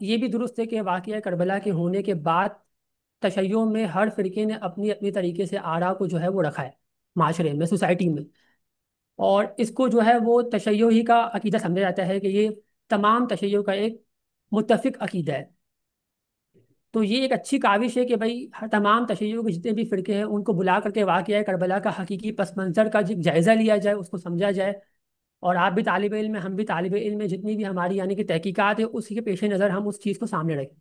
یہ بھی درست ہے کہ واقعہ کربلا کے ہونے کے بعد تشیع میں ہر فرقے نے اپنی اپنی طریقے سے آرا کو جو ہے وہ رکھا ہے معاشرے میں، سوسائٹی میں، اور اس کو جو ہے وہ تشیع ہی کا عقیدہ سمجھا جاتا ہے کہ یہ تمام تشیع کا ایک متفق عقیدہ ہے۔ تو یہ ایک اچھی کاوش ہے کہ بھائی ہر تمام تشیع کے جتنے بھی فرقے ہیں ان کو بلا کر کے واقعہ کربلا کا حقیقی پس منظر کا جائزہ لیا جائے، اس کو سمجھا جائے، اور آپ بھی طالب علم ہیں، ہم بھی طالب علم ہیں، جتنی بھی ہماری یعنی کہ تحقیقات ہے اسی کے پیش نظر ہم اس چیز کو سامنے رکھیں۔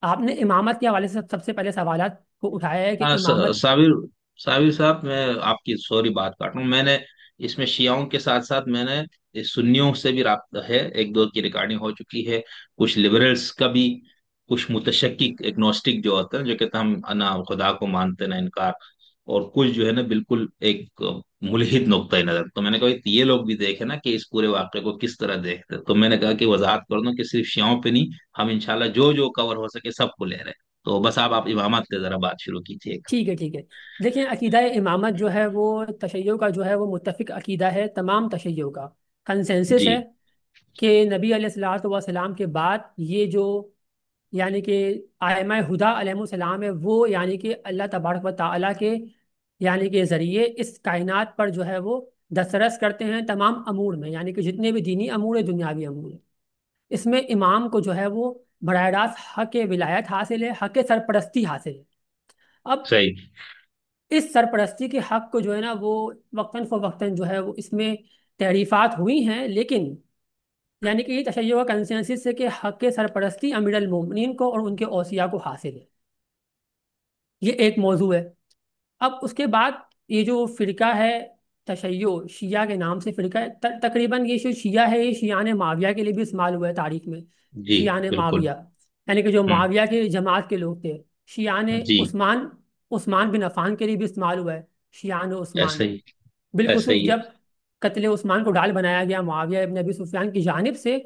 آپ نے امامت کے حوالے سے سب سے پہلے سوالات کو اٹھایا ہے کہ ہاں امامت۔ صابر صاحب، میں آپ کی سوری بات کاٹ رہا ہوں، میں نے اس میں شیعوں کے ساتھ ساتھ میں نے سنیوں سے بھی رابطہ ہے، ایک دو کی ریکارڈنگ ہو چکی ہے، کچھ لبرلز کا بھی، کچھ متشکک اگنوسٹک جو ہوتے ہیں جو کہتے ہیں ہم نہ خدا کو مانتے نہ انکار، اور کچھ جو ہے نا بالکل ایک ملحد نقطۂ نظر، تو میں نے کہا یہ لوگ بھی دیکھیں نا کہ اس پورے واقعے کو کس طرح دیکھتے ہیں۔ تو میں نے کہا کہ وضاحت کر دوں کہ صرف شیعوں پہ نہیں، ہم انشاءاللہ جو جو کور ہو سکے سب کو لے رہے ہیں۔ تو بس آپ امامت کے ذرا بات شروع کیجیے گا۔ ٹھیک ہے ٹھیک ہے، دیکھیں عقیدہ امامت جو ہے وہ تشیع کا جو ہے وہ متفق عقیدہ ہے، تمام تشیع کا کنسنسس جی ہے کہ نبی علیہ الصلوۃ والسلام کے بعد یہ جو یعنی کہ ائمہ ہدا علیہ السلام ہے وہ یعنی کہ اللہ تبارک و تعالیٰ کے یعنی کہ ذریعے اس کائنات پر جو ہے وہ دسترس کرتے ہیں تمام امور میں، یعنی کہ جتنے بھی دینی امور ہے، دنیاوی امور ہے، اس میں امام کو جو ہے وہ براہ راست حق ولایت حاصل ہے، حق سرپرستی حاصل ہے۔ اب صحیح۔ اس سرپرستی کے حق کو جو ہے نا وہ وقتاً فوقتاً جو ہے وہ اس میں تعریفات ہوئی ہیں، لیکن یعنی کہ یہ تشیع کا کنسنسس ہے کہ حق سرپرستی امیر المومنین کو اور ان کے اوصیاء کو حاصل ہے، یہ ایک موضوع ہے۔ اب اس کے بعد یہ جو فرقہ ہے تشیع، شیعہ کے نام سے فرقہ ہے، تقریباً یہ جو شیعہ ہے یہ شیعان معاویہ کے لیے بھی استعمال ہوا ہے تاریخ میں، جی شیعان بالکل۔ معاویہ، یعنی کہ جو ہوں۔ معاویہ کے جماعت کے لوگ تھے، شیعان جی عثمان، عثمان بن عفان کے لیے بھی استعمال ہوا ہے، شیعان عثمان، ایسے ہی، ایسے بالخصوص ہی ہے۔ جب قتل عثمان کو ڈال بنایا گیا معاویہ ابن ابی سفیان کی جانب سے،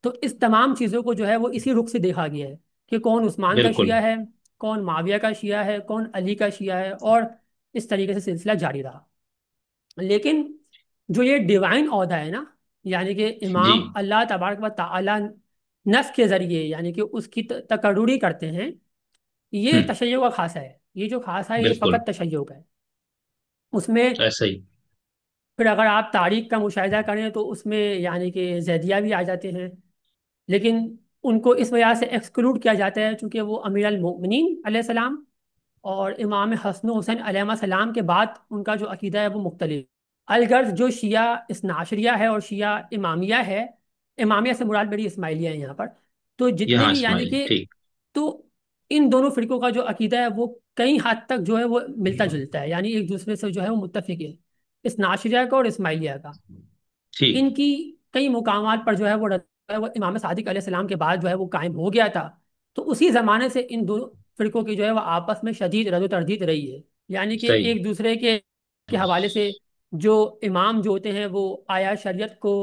تو اس تمام چیزوں کو جو ہے وہ اسی رخ سے دیکھا گیا ہے کہ کون عثمان کا بالکل۔ شیعہ ہے، کون معاویہ کا شیعہ ہے، کون علی کا شیعہ ہے، اور اس طریقے سے سلسلہ جاری رہا۔ لیکن جو یہ ڈیوائن عہدہ ہے نا، یعنی کہ جی۔ امام اللہ تبارک و تعالی نفس کے ذریعے یعنی کہ اس کی تقرری کرتے ہیں، یہ ہوں۔ تشیع کا خاصہ ہے، یہ جو خاصہ ہے یہ بالکل فقط تشیع کا ہے۔ اس میں ایسے ہی۔ پھر اگر آپ تاریخ کا مشاہدہ کریں تو اس میں یعنی کہ زیدیہ بھی آ جاتے ہیں، لیکن ان کو اس وجہ سے ایکسکلوڈ کیا جاتا ہے چونکہ وہ امیر المؤمنین علیہ السلام اور امام حسن و حسین علیہ السلام کے بعد ان کا جو عقیدہ ہے وہ مختلف۔ الغرض جو شیعہ اثنا عشریہ ہے اور شیعہ امامیہ ہے، امامیہ سے مراد میری اسماعیلیہ ہے یہاں پر، تو جتنے یہاں بھی یعنی اسماعیلی کہ، ٹھیک۔ تو ان دونوں فرقوں کا جو عقیدہ ہے وہ کئی حد تک جو ہے وہ ملتا جلتا ہے، یعنی ایک دوسرے سے جو ہے وہ متفق ہے، اثنا عشریہ کا اور اسماعیلیہ کا۔ ٹھیک۔ ان کی کئی مقامات پر جو ہے وہ امام صادق علیہ السلام کے بعد جو ہے وہ قائم ہو گیا تھا، تو اسی زمانے سے ان دو فرقوں کی جو ہے وہ آپس میں شدید رد و تردید رہی ہے، یعنی کہ صحیح۔ ایک دوسرے کے حوالے سے جو امام جو ہوتے ہیں وہ آیا شریعت کو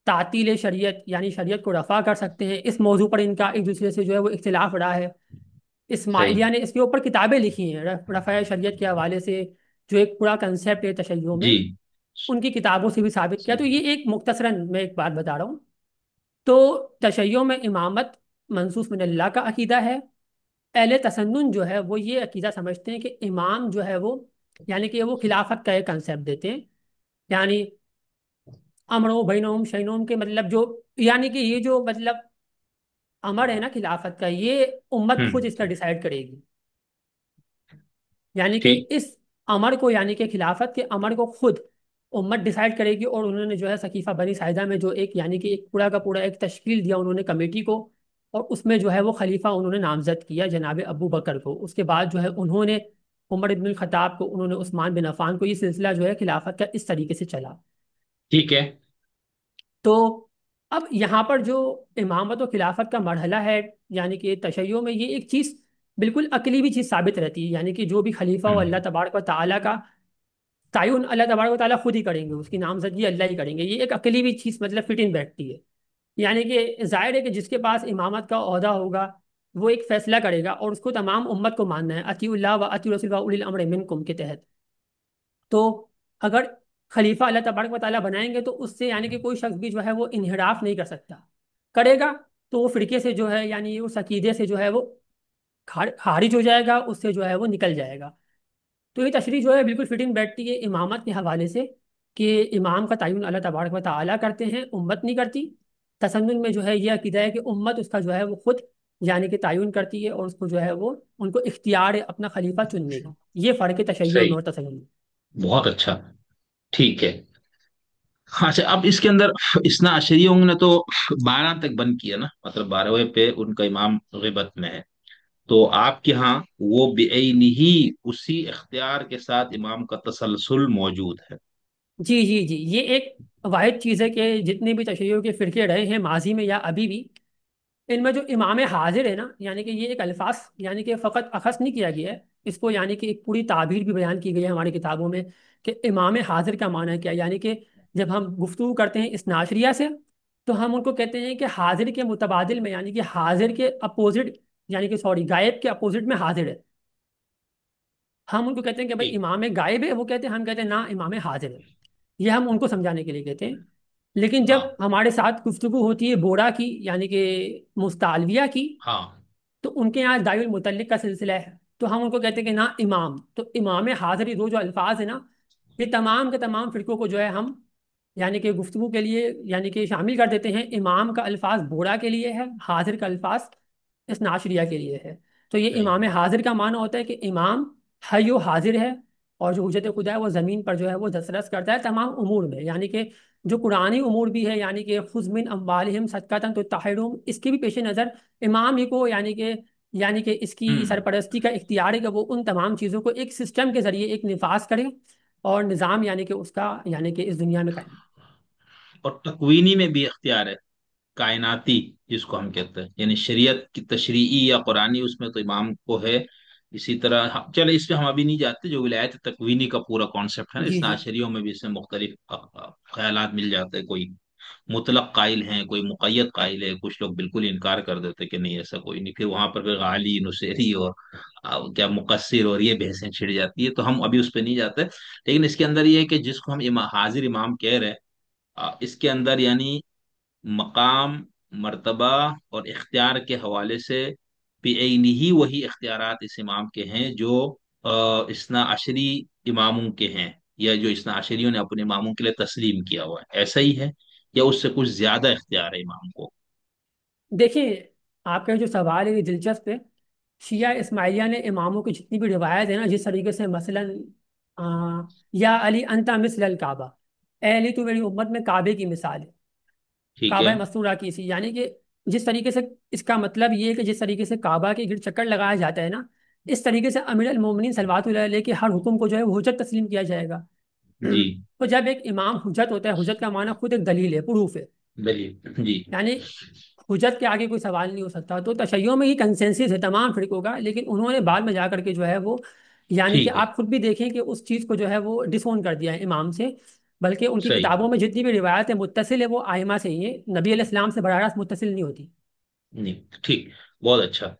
تعطیل شریعت یعنی شریعت کو رفع کر سکتے ہیں، اس موضوع پر ان کا ایک دوسرے سے جو ہے وہ اختلاف رہا ہے۔ صحیح۔ اسماعیلیہ نے اس کے اوپر کتابیں لکھی ہیں رفع شریعت کے حوالے سے، جو ایک پورا کنسیپٹ ہے تشیع میں، جی ان کی کتابوں سے بھی ثابت کیا۔ تو یہ ایک مختصراً میں ایک بات بتا رہا ہوں، تو تشیع میں امامت منصوص من اللہ کا عقیدہ ہے۔ اہل تسنن جو ہے وہ یہ عقیدہ سمجھتے ہیں کہ امام جو ہے وہ یعنی کہ وہ خلافت کا ایک کنسیپٹ دیتے ہیں، یعنی امرو بینہم شینہم کے مطلب جو یعنی کہ یہ جو مطلب امر ہے نا خلافت کا، یہ امت ہوں۔ خود اس کا ڈیسائیڈ کرے گی، یعنی کہ ٹھیک۔ اس امر کو یعنی کہ خلافت کے امر کو خود امت ڈیسائیڈ کرے گی، اور انہوں نے جو ہے سقیفہ بنی ساعدہ میں جو ایک یعنی کہ ایک پورا کا پورا ایک تشکیل دیا انہوں نے کمیٹی کو، اور اس میں جو ہے وہ خلیفہ انہوں نے نامزد کیا جناب ابو بکر کو، اس کے بعد جو ہے انہوں نے عمر بن الخطاب کو، انہوں نے عثمان بن عفان کو، یہ سلسلہ جو ہے خلافت کا اس طریقے سے چلا۔ ٹھیک ہے۔ تو اب یہاں پر جو امامت و خلافت کا مرحلہ ہے یعنی کہ تشیع میں، یہ ایک چیز بالکل عقلی بھی چیز ثابت رہتی ہے، یعنی کہ جو بھی خلیفہ ہو ہوں۔ اللہ تبارک و تعالیٰ کا تعین اللہ تبارک و تعالیٰ خود ہی کریں گے، اس کی نامزدگی اللہ ہی کریں گے، یہ ایک عقلی بھی چیز مطلب فٹ ان بیٹھتی ہے، یعنی کہ ظاہر ہے کہ جس کے پاس امامت کا عہدہ ہوگا وہ ایک فیصلہ کرے گا اور اس کو تمام امت کو ماننا ہے، اطیعوا اللہ و اطیعوا الرسول و اولی الامر منکم کے تحت۔ تو اگر خلیفہ اللہ تبارک و تعالیٰ بنائیں گے تو اس سے یعنی کہ کوئی شخص بھی جو ہے وہ انحراف نہیں کر سکتا، کرے گا تو وہ فرقے سے جو ہے یعنی اس عقیدے سے جو ہے وہ خارج ہو جائے گا، اس سے جو ہے وہ نکل جائے گا۔ تو یہ تشریح جو ہے بالکل فٹنگ بیٹھتی ہے امامت کے حوالے سے، کہ امام کا تعین اللہ تبارک و تعالیٰ کرتے ہیں، امت نہیں کرتی۔ تسنن میں جو ہے یہ عقیدہ ہے کہ امت اس کا جو ہے وہ خود یعنی کہ تعین کرتی ہے، اور اس کو جو ہے وہ ان کو اختیار ہے اپنا خلیفہ چننے کا۔ یہ فرق ہے تشیع میں صحیح، اور تسنن میں۔ بہت اچھا، ٹھیک ہے۔ ہاں اچھا، اب اس کے اندر اثنا عشریوں نے تو 12 تک بند کیا نا، مطلب 12ویں پہ ان کا امام غیبت میں ہے، تو آپ کے ہاں وہ بعینہ ہی اسی اختیار کے ساتھ امام کا تسلسل موجود ہے؟ جی جی جی، یہ ایک واحد چیز ہے کہ جتنے بھی تشیعوں کے فرقے رہے ہیں ماضی میں یا ابھی بھی، ان میں جو امام حاضر ہے نا، یعنی کہ یہ ایک الفاظ یعنی کہ فقط اخذ نہیں کیا گیا ہے، اس کو یعنی کہ ایک پوری تعبیر بھی بیان کی گئی ہے ہماری کتابوں میں، کہ امام حاضر کا معنی ہے کیا، یعنی کہ جب ہم گفتگو کرتے ہیں اس ناشریہ سے، تو ہم ان کو کہتے ہیں کہ حاضر کے متبادل میں، یعنی کہ حاضر کے اپوزٹ، یعنی کہ سوری غائب کے اپوزٹ میں حاضر ہے۔ ہم ان کو کہتے ہیں کہ بھائی ٹھیک، امام غائب ہے، وہ کہتے ہیں، ہم کہتے ہیں نا امام حاضر ہے۔ یہ ہم ان کو سمجھانے کے لیے کہتے ہیں۔ لیکن جب ہاں ہمارے ساتھ گفتگو ہوتی ہے بورا کی یعنی کہ مستعلویہ کی، ہاں، تو ان کے یہاں دائر المتلق کا سلسلہ ہے، تو ہم ان کو کہتے ہیں کہ نا امام، تو امام حاضری دو جو الفاظ ہیں نا، یہ تمام کے تمام فرقوں کو جو ہے ہم یعنی کہ گفتگو کے لیے یعنی کہ شامل کر دیتے ہیں۔ امام کا الفاظ بوڑا کے لیے ہے، حاضر کا الفاظ اس ناشریہ کے لیے ہے۔ تو یہ صحیح، امام حاضر کا معنی ہوتا ہے کہ امام حی و حاضر ہے، اور جو حجت خدا ہے وہ زمین پر جو ہے وہ دسترس کرتا ہے تمام امور میں، یعنی کہ جو قرآنی امور بھی ہے، یعنی کہ خذ من اموالہم صدقۃ تطہرہم، اس کے بھی پیش نظر امام ہی کو یعنی کہ اس کی ہوں، سرپرستی کا اختیار ہے کہ وہ ان تمام چیزوں کو ایک سسٹم کے ذریعے ایک نفاذ کرے، اور نظام یعنی کہ اس کا یعنی کہ اس دنیا میں قائم۔ اور تکوینی میں بھی اختیار ہے، کائناتی جس کو ہم کہتے ہیں، یعنی شریعت کی تشریعی یا قرآنی اس میں تو امام کو ہے۔ اسی طرح چلے اس پہ ہم ابھی نہیں جاتے، جو ولایت تکوینی کا پورا کانسیپٹ ہے نا، جی اس جی عشریوں میں بھی اس میں مختلف خیالات مل جاتے ہیں، کوئی مطلق قائل ہیں، کوئی مقید قائل ہے، کچھ لوگ بالکل انکار کر دیتے کہ نہیں ایسا کوئی نہیں، پھر وہاں پر پھر غالی نصیری اور کیا مقصر اور یہ بحثیں چھڑ جاتی ہے، تو ہم ابھی اس پہ نہیں جاتے۔ لیکن اس کے اندر یہ ہے کہ جس کو ہم حاضر امام کہہ رہے ہیں، اس کے اندر یعنی مقام، مرتبہ اور اختیار کے حوالے سے بعینہ ہی وہی اختیارات اس امام کے ہیں جو اثنا عشری اماموں کے ہیں، یا جو اثنا عشریوں نے اپنے اماموں کے لیے تسلیم کیا ہوا ہے، ایسا ہی ہے یا اس سے کچھ زیادہ اختیار ہے امام کو؟ دیکھیں، آپ کا جو سوال ہے یہ دلچسپ ہے۔ شیعہ اسماعیلیہ نے اماموں کی جتنی بھی روایت ہے نا، جس طریقے سے مثلا یا علی انت مثل الکعبہ، اے علی تو میری امت میں کعبے کی مثال ہے، ٹھیک ہے، کعبہ مسطورہ کی سی، یعنی کہ جس طریقے سے اس کا مطلب یہ ہے کہ جس طریقے سے کعبہ کے گرد چکر لگایا جاتا ہے نا، اس طریقے سے امیر المومنین صلوات اللہ علیہ کے ہر حکم کو جو ہے وہ حجت تسلیم کیا جائے گا۔ جی، تو جب ایک امام حجت ہوتا ہے، حجت کا معنی خود ایک دلیل ہے، پروف ہے، دلیل، جی، یعنی حجت کے آگے کوئی سوال نہیں ہو سکتا۔ تو تشیعوں میں ہی کنسنسس ہے تمام فرقوں کا، لیکن انہوں نے بعد میں جا کر کے جو ہے وہ یعنی کہ ٹھیک ہے، آپ خود بھی دیکھیں کہ اس چیز کو جو ہے وہ ڈسون کر دیا ہے امام سے، بلکہ ان کی صحیح، کتابوں میں جتنی بھی روایت ہے متصل ہے وہ آئمہ سے ہی ہے، نبی علیہ السلام سے براہ راست متصل نہیں ہوتی۔ نہیں، ٹھیک، بہت اچھا،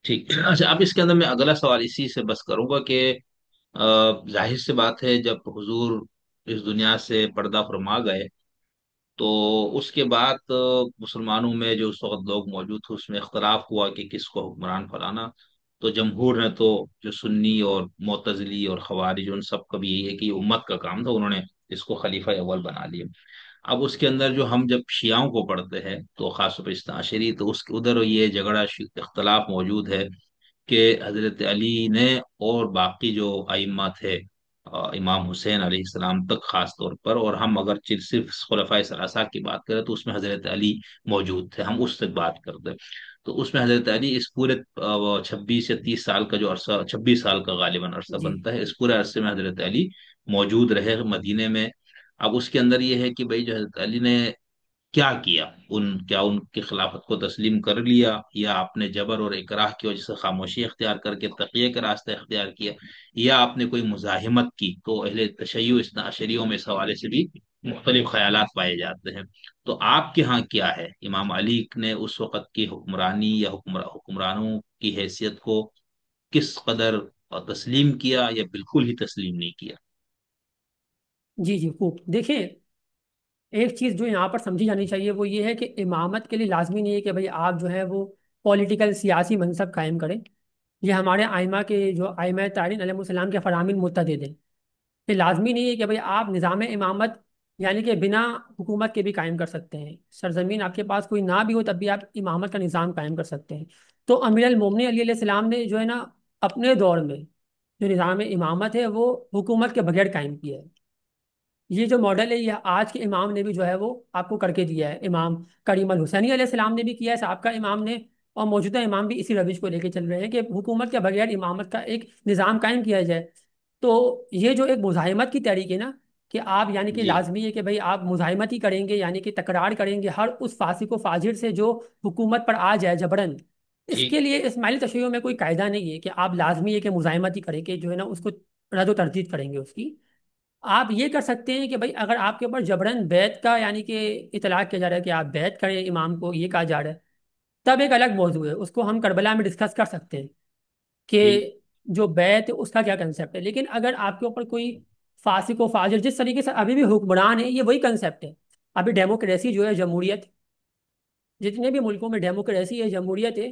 ٹھیک، اچھا اب اس کے اندر میں اگلا سوال اسی سے بس کروں گا کہ ظاہر سی بات ہے جب حضور اس دنیا سے پردہ فرما گئے، تو اس کے بعد مسلمانوں میں جو اس وقت لوگ موجود تھے اس میں اختلاف ہوا کہ کس کو حکمران بنانا، تو جمہور نے تو جو سنی اور معتزلی اور خوارج ان سب کا بھی یہی ہے کہ یہ امت کا کام تھا، انہوں نے اس کو خلیفہ اول بنا لیا۔ اب اس کے اندر جو ہم جب شیعوں کو پڑھتے ہیں تو خاص طور پہ اثنا عشری، تو اس کے ادھر یہ جھگڑا اختلاف موجود ہے کہ حضرت علی نے اور باقی جو ائمہ تھے، امام حسین علیہ السلام تک خاص طور پر، اور ہم اگر صرف خلفائے ثلاثہ کی بات کریں تو اس میں حضرت علی موجود تھے، ہم اس تک بات کرتے ہیں، تو اس میں حضرت علی اس پورے 26 یا 30 سال کا جو عرصہ، 26 سال کا غالباً عرصہ جی بنتا ہے، اس پورے عرصے میں حضرت علی موجود رہے مدینے میں۔ اب اس کے اندر یہ ہے کہ بھائی جو حضرت علی نے کیا کیا ان کی خلافت کو تسلیم کر لیا، یا آپ نے جبر اور اکراہ کی وجہ سے خاموشی اختیار کر کے تقیہ کا راستہ اختیار کیا، یا آپ نے کوئی مزاحمت کی؟ تو اہل تشیع اثنا عشریوں میں اس حوالے سے بھی مختلف خیالات پائے جاتے ہیں، تو آپ کے ہاں کیا ہے؟ امام علی نے اس وقت کی حکمرانی یا حکمرانوں کی حیثیت کو کس قدر تسلیم کیا یا بالکل ہی تسلیم نہیں کیا؟ جی جی خوب دیکھیں، ایک چیز جو یہاں پر سمجھی جانی چاہیے وہ یہ ہے کہ امامت کے لیے لازمی نہیں ہے کہ بھئی آپ جو ہے وہ پولیٹیکل سیاسی منصب قائم کریں. یہ ہمارے آئمہ کے جو آئمہ تارین علیہ السلام کے فرامین متعدد ہیں. یہ لازمی نہیں ہے کہ بھئی آپ نظام امامت یعنی کہ بنا حکومت کے بھی قائم کر سکتے ہیں. سرزمین آپ کے پاس کوئی نہ بھی ہو تب بھی آپ امامت کا نظام قائم کر سکتے ہیں. تو امیر المومنین علیہ السلام نے جو ہے نا اپنے دور میں جو نظام امامت ہے وہ حکومت کے بغیر قائم کیا ہے. یہ جو ماڈل ہے یہ آج کے امام نے بھی جو ہے وہ آپ کو کر کے دیا ہے. امام کریم الحسینی علیہ السلام نے بھی کیا ہے سابقہ امام نے. اور موجودہ امام بھی اسی روش کو لے کے چل رہے ہیں کہ حکومت کے بغیر امامت کا ایک نظام قائم کیا جائے. تو یہ جو ایک مزاحمت کی تحریک ہے نا کہ آپ یعنی کہ جی لازمی ہے کہ بھئی آپ مزاحمت ہی کریں گے یعنی کہ تکرار کریں گے ہر اس فاسق و فاجر سے جو حکومت پر آ جائے جبرن. اس ٹھیک کے لیے اسماعیلی تشیع میں کوئی قاعدہ نہیں ہے کہ آپ لازمی ہے کہ مزاحمت ہی کریں کہ جو ہے نا اس کو رد و تردید کریں گے اس کی. آپ یہ کر سکتے ہیں کہ بھائی اگر آپ کے اوپر جبرن بیعت کا یعنی کہ اطلاق کیا جا رہا ہے کہ آپ بیعت کریں امام کو یہ کہا جا رہا ہے تب ایک الگ موضوع ہے اس کو ہم کربلا میں ڈسکس کر سکتے ہیں کہ ٹھیک جو بیعت ہے اس کا کیا کنسپٹ ہے. لیکن اگر آپ کے اوپر کوئی فاسق و فاجر جس طریقے سے ابھی بھی حکمران ہے یہ وہی کنسپٹ ہے. ابھی ڈیموکریسی جو ہے جمہوریت جتنے بھی ملکوں میں ڈیموکریسی ہے جمہوریت ہے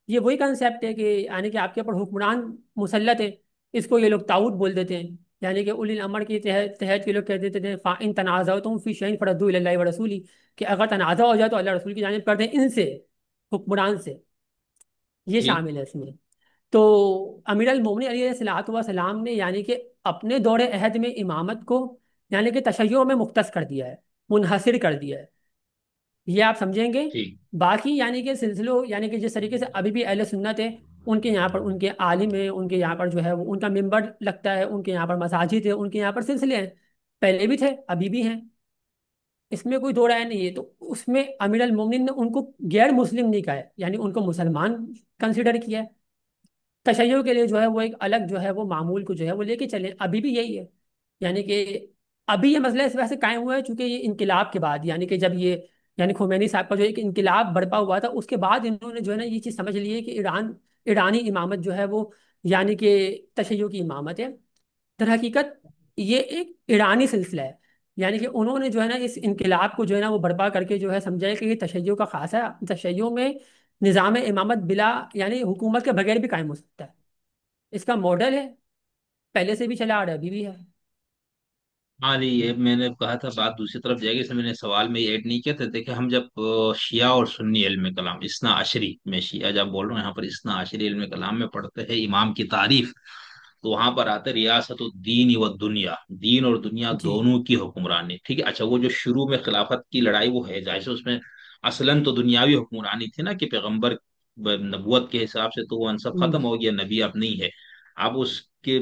یہ وہی کنسیپٹ ہے کہ یعنی کہ آپ کے اوپر حکمران مسلط ہے. اس کو یہ لوگ طاغوت بول دیتے ہیں یعنی کہ اولی الامر کے تحت یہ لوگ کہہ دیتے تھے فَإِن تَنَازَعْتُمْ فِي شَيْءٍ فَرُدُّوهُ إِلَى اللَّهِ وَرَسُولِهِ کہ اگر تنازع ہو جائے تو اللہ رسول کی جانب کر دیں ان سے حکمران سے. یہ ٹھیک شامل ہے اس میں. تو امیر المومنین علیہ الصلوۃ والسلام نے یعنی کہ اپنے دور عہد میں امامت کو یعنی کہ تشیع میں مختص کر دیا ہے منحصر کر دیا ہے. یہ آپ سمجھیں گے. ٹھیک باقی یعنی کہ سلسلوں یعنی کہ جس طریقے سے ابھی بھی اہل سنت ہے ان کے یہاں پر ان کے عالم ہیں ان کے یہاں پر جو ہے وہ ان کا ممبر لگتا ہے ان کے یہاں پر مساجد ہے ان کے یہاں پر سلسلے ہیں پہلے بھی تھے ابھی بھی ہیں. اس میں کوئی دو رائے نہیں ہے. تو اس میں امیر المومنین نے ان کو غیر مسلم نہیں کہا ہے یعنی ان کو مسلمان کنسیڈر کیا ہے. تشیع کے لیے جو ہے وہ ایک الگ جو ہے وہ معمول کو جو ہے وہ لے کے چلے ابھی بھی یہی ہے. یعنی کہ ابھی یہ مسئلہ اس وجہ سے قائم ہوا ہے چونکہ یہ انقلاب کے بعد یعنی کہ جب یہ یعنی خمینی صاحب کا جو ایک انقلاب برپا ہوا تھا اس کے بعد انہوں نے جو ہے نا یہ چیز سمجھ لی ہے کہ ایرانی امامت جو ہے وہ یعنی کہ تشیع کی امامت ہے. در حقیقت یہ ایک ایرانی سلسلہ ہے. یعنی کہ انہوں نے جو ہے نا اس انقلاب کو جو ہے نا وہ برپا کر کے جو ہے سمجھا ہے کہ یہ تشیع کا خاصہ ہے. تشیع میں نظام امامت بلا یعنی حکومت کے بغیر بھی قائم ہو سکتا ہے. اس کا ماڈل ہے پہلے سے بھی چلا آ رہا ہے ابھی بھی ہے. ہاں جی، یہ میں نے کہا تھا بات دوسری طرف جائے گی اس میں نے سوال میں ایڈ نہیں کیا تھا. دیکھیں ہم جب شیعہ اور سنی علم کلام اسنا عشری میں شیعہ جب بول رہا ہوں یہاں پر اسنا عشری علم کلام میں پڑھتے ہیں امام کی تعریف تو وہاں پر آتا ہے ریاست الدین و دنیا، دین اور دنیا جی دونوں کی حکمرانی. ٹھیک ہے، اچھا وہ جو شروع میں خلافت کی لڑائی وہ ہے جیسے اس میں اصلاً تو دنیاوی حکمرانی تھی نا کہ پیغمبر نبوت کے حساب سے تو وہ انصب ہوں، ختم ہو گیا، نبی اب نہیں ہے. اب اس کے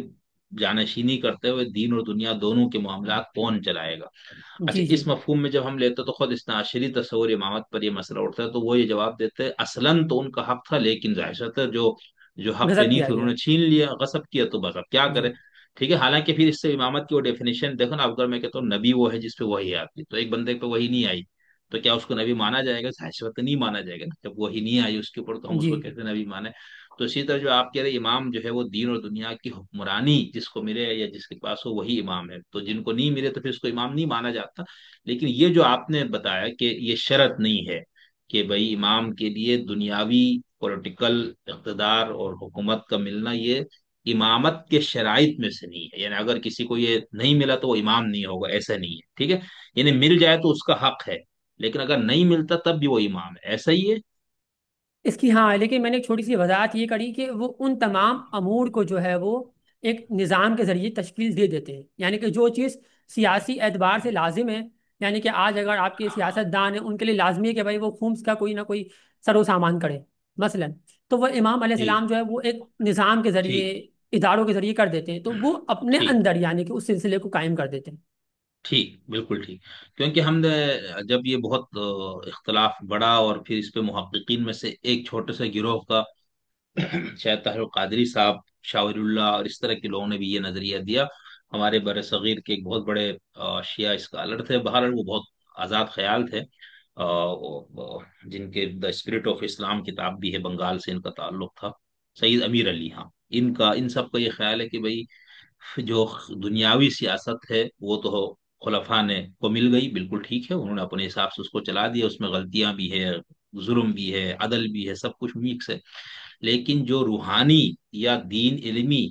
جانشینی کرتے ہوئے دین اور دنیا دونوں کے معاملات کون چلائے گا. اچھا جی جی اس مفہوم میں جب ہم لیتے تو خود استعشری تصور امامت پر یہ مسئلہ اٹھتا ہے تو وہ یہ جواب دیتے ہیں اصلاً تو ان کا حق تھا لیکن ظاہر سی بات ہے جو جو حق پہ غضب نہیں کیا تھے انہوں گیا. نے چھین لیا، غصب کیا، تو بس اب کیا جی کرے. ٹھیک ہے، حالانکہ پھر اس سے امامت کی وہ ڈیفینیشن دیکھو نا. اگر میں کہتا ہوں نبی وہ ہے جس پہ وہی آتی تو ایک بندے پہ وہی نہیں آئی تو کیا اس کو نبی مانا جائے گا؟ ظاہر سی بات ہے نہیں مانا جائے گا نا. جب وہی نہیں آئی اس کے اوپر تو ہم اس جی کو کہتے ہیں نبی مانے. تو اسی طرح جو آپ کہہ رہے امام جو ہے وہ دین اور دنیا کی حکمرانی جس کو ملے یا جس کے پاس ہو وہی امام ہے، تو جن کو نہیں ملے تو پھر اس کو امام نہیں مانا جاتا. لیکن یہ جو آپ نے بتایا کہ یہ شرط نہیں ہے کہ بھائی امام کے لیے دنیاوی پولیٹیکل اقتدار اور حکومت کا ملنا یہ امامت کے شرائط میں سے نہیں ہے. یعنی اگر کسی کو یہ نہیں ملا تو وہ امام نہیں ہوگا، ایسا نہیں ہے. ٹھیک ہے، یعنی مل جائے تو اس کا حق ہے لیکن اگر نہیں ملتا تب بھی وہ امام ہے، ایسا ہی ہے. اس کی ہاں لیکن میں نے ایک چھوٹی سی وضاحت یہ کری کہ وہ ان تمام امور کو جو ہے وہ ایک نظام کے ذریعے تشکیل دے دیتے ہیں. یعنی کہ جو چیز سیاسی اعتبار سے لازم ہے یعنی کہ آج اگر آپ کے سیاست دان ہیں ان کے لیے لازمی ہے کہ بھائی وہ خمس کا کوئی نہ کوئی سر و سامان کرے مثلا. تو وہ امام علیہ ٹھیک السلام جو ہے وہ ایک نظام کے ذریعے ٹھیک اداروں کے ذریعے کر دیتے ہیں تو وہ اپنے ٹھیک اندر یعنی کہ اس سلسلے کو قائم کر دیتے ہیں. ٹھیک بالکل ٹھیک. کیونکہ ہم نے جب یہ بہت اختلاف بڑا اور پھر اس پہ محققین میں سے ایک چھوٹے سے گروہ کا شاید طاہر القادری صاحب، شاور اللہ اور اس طرح کے لوگوں نے بھی یہ نظریہ دیا. ہمارے بر صغیر کے ایک بہت بڑے شیعہ اسکالر تھے، بہرحال وہ بہت آزاد خیال تھے، جن کے دا اسپرٹ آف اسلام کتاب بھی ہے، بنگال سے ان کا تعلق تھا، سید امیر علی. ہاں ان سب کا یہ خیال ہے کہ بھائی جو دنیاوی سیاست ہے وہ تو خلفاء نے کو مل گئی، بالکل ٹھیک ہے، انہوں نے اپنے حساب سے اس کو چلا دیا، اس میں غلطیاں بھی ہے، ظلم بھی ہے، عدل بھی ہے، سب کچھ مکس ہے، لیکن جو روحانی یا دین علمی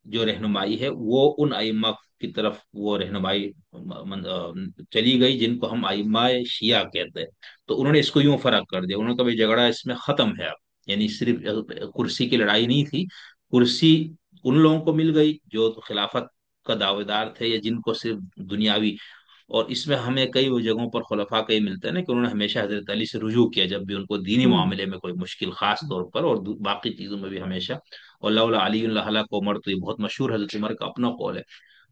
جو رہنمائی ہے وہ ان ائمہ کی طرف وہ رہنمائی چلی گئی جن کو ہم ائمہ شیعہ کہتے ہیں۔ تو انہوں نے اس کو یوں فرق کر دیا، انہوں نے کہا بھائی جھگڑا اس میں ختم ہے اب، یعنی صرف کرسی کی لڑائی نہیں تھی، کرسی ان لوگوں کو مل گئی جو خلافت کا دعوے دار تھے یا جن کو صرف دنیاوی، اور اس میں ہمیں کئی جگہوں پر خلفاء کئی ملتے ہیں نا کہ انہوں نے ہمیشہ حضرت علی سے رجوع کیا جب بھی ان کو دینی ہوں معاملے میں کوئی مشکل، خاص طور پر، اور باقی چیزوں میں بھی ہمیشہ، اور لولا علی اللہ کو عمر، تو یہ بہت مشہور حضرت عمر کا اپنا قول ہے۔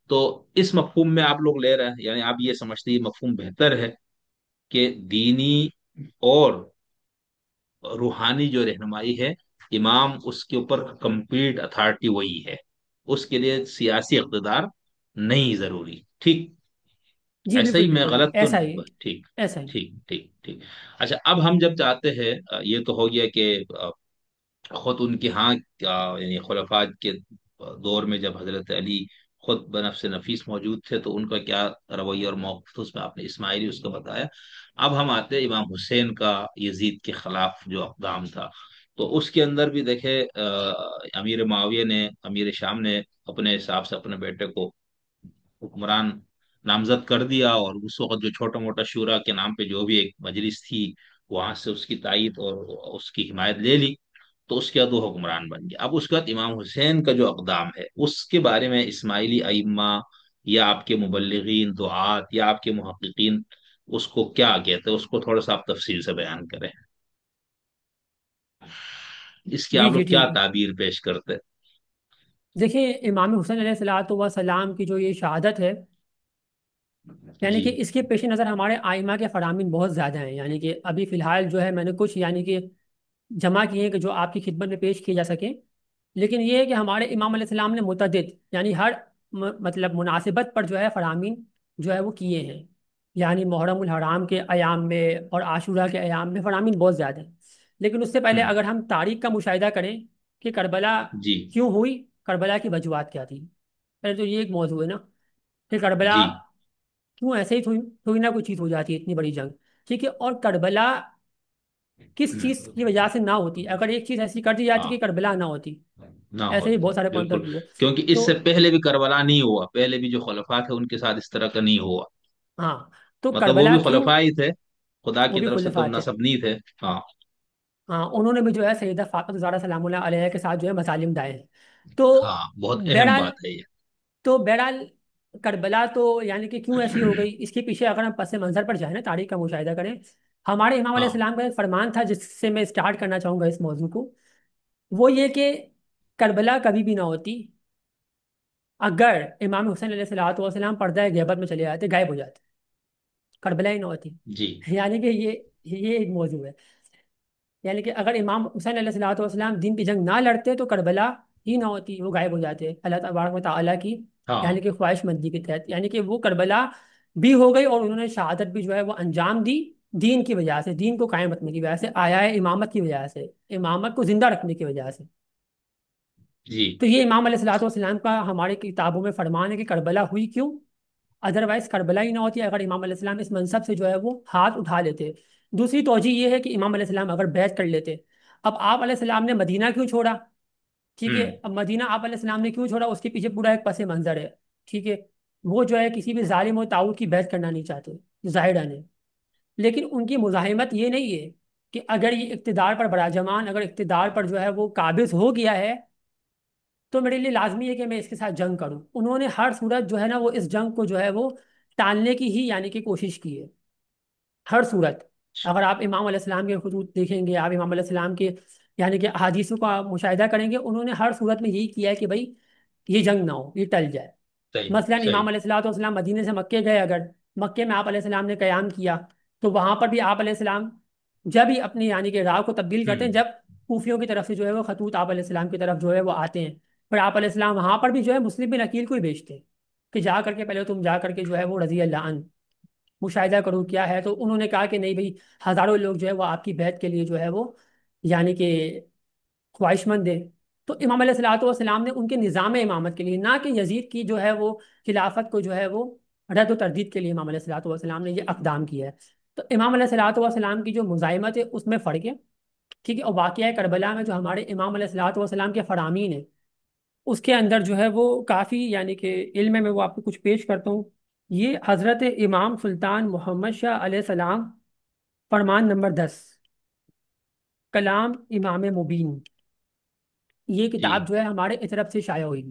تو اس مفہوم میں آپ لوگ لے رہے ہیں، یعنی آپ یہ سمجھتے ہیں یہ مفہوم بہتر ہے کہ دینی اور روحانی جو رہنمائی ہے، امام اس کے اوپر کمپلیٹ اتھارٹی وہی ہے، اس کے لیے سیاسی اقتدار نہیں ضروری، ٹھیک؟ جی ایسا بالکل ہی میں بالکل غلط تو ایسا نہیں ہی، ہوا؟ ٹھیک ایسا ہی ٹھیک ٹھیک ٹھیک۔ اچھا، اب ہم جب چاہتے ہیں یہ تو ہو گیا کہ خود ان کے ہاں یعنی خلفاء کے دور میں جب حضرت علی خود بنفس نفیس موجود تھے تو ان کا کیا رویہ اور موقف تھا، اس میں آپ نے اسماعیلی اس کو بتایا۔ اب ہم آتے ہیں امام حسین کا یزید کے خلاف جو اقدام تھا، تو اس کے اندر بھی دیکھے امیر معاویہ نے، امیر شام نے اپنے حساب سے اپنے بیٹے کو حکمران نامزد کر دیا، اور اس وقت جو چھوٹا موٹا شورا کے نام پہ جو بھی ایک مجلس تھی وہاں سے اس کی تائید اور اس کی حمایت لے لی، تو اس کے بعد وہ حکمران بن گیا۔ اب اس کے بعد امام حسین کا جو اقدام ہے اس کے بارے میں اسماعیلی ائمہ یا آپ کے مبلغین دعات یا آپ کے محققین اس کو کیا کہتے ہیں، اس کو تھوڑا سا آپ تفصیل سے بیان کریں، اس کی جی آپ جی لوگ کیا ٹھیک ہے۔ تعبیر پیش کرتے ہیں؟ دیکھیے امام حسین علیہ الصلوۃ والسلام کی جو یہ شہادت ہے، یعنی جی کہ اس کے پیش نظر ہمارے آئمہ کے فرامین بہت زیادہ ہیں، یعنی کہ ابھی فی الحال جو ہے میں نے کچھ یعنی کہ جمع کیے ہیں کہ جو آپ کی خدمت میں پیش کیے جا سکیں۔ لیکن یہ ہے کہ ہمارے امام علیہ السلام نے متعدد یعنی ہر مطلب مناسبت پر جو ہے فرامین جو ہے وہ کیے ہیں، یعنی محرم الحرام کے ایام میں اور عاشورہ کے ایام میں فرامین بہت زیادہ ہیں۔ لیکن اس سے پہلے ہوں، اگر ہم تاریخ کا مشاہدہ کریں کہ کربلا جی کیوں ہوئی، کربلا کی وجوہات کیا تھی، پہلے تو یہ ایک موضوع ہے نا کہ کربلا جی کیوں ایسے ہی تھوڑی تھوڑی نہ کوئی چیز ہو جاتی ہے اتنی بڑی جنگ، ٹھیک ہے، اور کربلا کس چیز کی وجہ سے نہ ہوتی، اگر ایک چیز ایسی کر دی جاتی ہاں، کہ کربلا نہ ہوتی، نہ ایسے ہی ہوتی بہت سارے پوائنٹ آف بالکل، ویو ہے۔ کیونکہ تو اس سے پہلے بھی کربلا نہیں ہوا، پہلے بھی جو خلفاء تھے ان کے ساتھ اس طرح کا نہیں ہوا، ہاں، تو مطلب وہ کربلا بھی کیوں، خلفاء ہی تھے، خدا وہ کی بھی طرف سے تو خلفاء تھے، نسب نہیں تھے۔ ہاں ہاں انہوں نے بھی جو ہے سیدہ فاطمہ زہرا سلام اللہ علیہ کے ساتھ جو ہے مظالم ڈھائے ہیں۔ تو ہاں، بہت اہم بہرحال، بات ہے یہ۔ بہرحال کربلا تو یعنی کہ کیوں ایسی ہو گئی، اس کے پیچھے اگر ہم پس منظر پر جائیں نا، تاریخ کا مشاہدہ کریں، ہمارے امام علیہ ہاں السلام کا ایک فرمان تھا جس سے میں اسٹارٹ کرنا چاہوں گا اس موضوع کو، وہ یہ کہ کربلا کبھی بھی نہ ہوتی اگر امام حسین علیہ الصلوۃ والسلام پردہ غیبت میں چلے جاتے، غائب ہو جاتے، کربلا ہی نہ ہوتی۔ جی یعنی کہ یہ ایک موضوع ہے، یعنی کہ اگر امام حسین علیہ الصلوۃ والسلام دین کی جنگ نہ لڑتے تو کربلا ہی نہ ہوتی، وہ غائب ہو جاتے اللہ تبارک و تعالیٰ کی ہاں یعنی کہ خواہش مندی کے تحت، یعنی کہ وہ کربلا بھی ہو گئی اور انہوں نے شہادت بھی جو ہے وہ انجام دی دین کی وجہ سے، دین کو قائم رکھنے کی وجہ سے، آیا ہے امامت کی وجہ سے، امامت کو زندہ رکھنے کی وجہ سے۔ جی تو یہ امام علیہ الصلوۃ والسلام کا ہماری کتابوں میں فرمان ہے کہ کربلا ہوئی کیوں، ادروائز کربلا ہی نہ ہوتی اگر امام علیہ السلام اس منصب سے جو ہے وہ ہاتھ اٹھا لیتے۔ دوسری توجہ یہ ہے کہ امام علیہ السلام اگر بیعت کر لیتے، اب آپ علیہ السلام نے مدینہ کیوں چھوڑا، ٹھیک ہے، ہوں اب مدینہ آپ علیہ السلام نے کیوں چھوڑا، اس کے پیچھے پورا ایک پس منظر ہے، ٹھیک ہے، وہ جو ہے کسی بھی ظالم و طاغوت کی بیعت کرنا نہیں چاہتے ظاہرا ہے، لیکن ان کی مزاحمت یہ نہیں ہے کہ اگر یہ اقتدار پر براجمان، اگر اقتدار پر جو ہے وہ قابض ہو گیا ہے تو میرے لیے لازمی ہے کہ میں اس کے ساتھ جنگ کروں۔ انہوں نے ہر صورت جو ہے نا وہ اس جنگ کو جو ہے وہ ٹالنے کی ہی یعنی کہ کوشش کی ہے، ہر صورت۔ اگر آپ امام علیہ السلام کے خطوط دیکھیں گے، آپ امام علیہ السلام کے یعنی کہ احادیثوں کا مشاہدہ کریں گے، انہوں نے ہر صورت میں یہی کیا ہے کہ بھائی یہ جنگ نہ ہو، یہ ٹل جائے۔ صحیح مثلا صحیح۔ امام علیہ السلام والسلام مدینے سے مکے گئے، اگر مکے میں آپ علیہ السلام نے قیام کیا تو وہاں پر بھی آپ علیہ السلام جب ہی اپنی یعنی کہ راہ کو تبدیل کرتے ہیں، ہوں جب کوفیوں کی طرف سے جو ہے وہ خطوط آپ علیہ السلام کی طرف جو ہے وہ آتے ہیں، پھر آپ علیہ السلام وہاں پر بھی جو ہے مسلم بن عقیل کو ہی بھیجتے ہیں کہ جا کر کے پہلے تم جا کر کے جو ہے وہ رضی اللہ عنہ مشاہدہ کرو کیا ہے، تو انہوں نے کہا کہ نہیں بھائی، ہزاروں لوگ جو ہے وہ آپ کی بیعت کے لیے جو ہے وہ یعنی کہ خواہش مند ہے۔ تو امام علیہ الصلوۃ والسلام نے ان کے نظام امامت کے لیے، نہ کہ یزید کی جو ہے وہ خلافت کو جو ہے وہ رد و تردید کے لیے امام علیہ الصلوۃ والسلام نے یہ اقدام کیا ہے۔ تو امام علیہ الصلوۃ والسلام کی جو مزاحمت ہے اس میں فرق ہے، ٹھیک ہے، اور واقعہ کربلا میں جو ہمارے امام علیہ الصلوۃ والسلام کے فرامین ہیں اس کے اندر جو ہے وہ کافی یعنی کہ علم ہے، میں وہ آپ کو کچھ پیش کرتا ہوں۔ یہ حضرت امام سلطان محمد شاہ علیہ السلام، فرمان نمبر 10، کلام امام مبین، یہ جی کتاب جو ہے ہمارے اس طرف سے شائع ہوئی،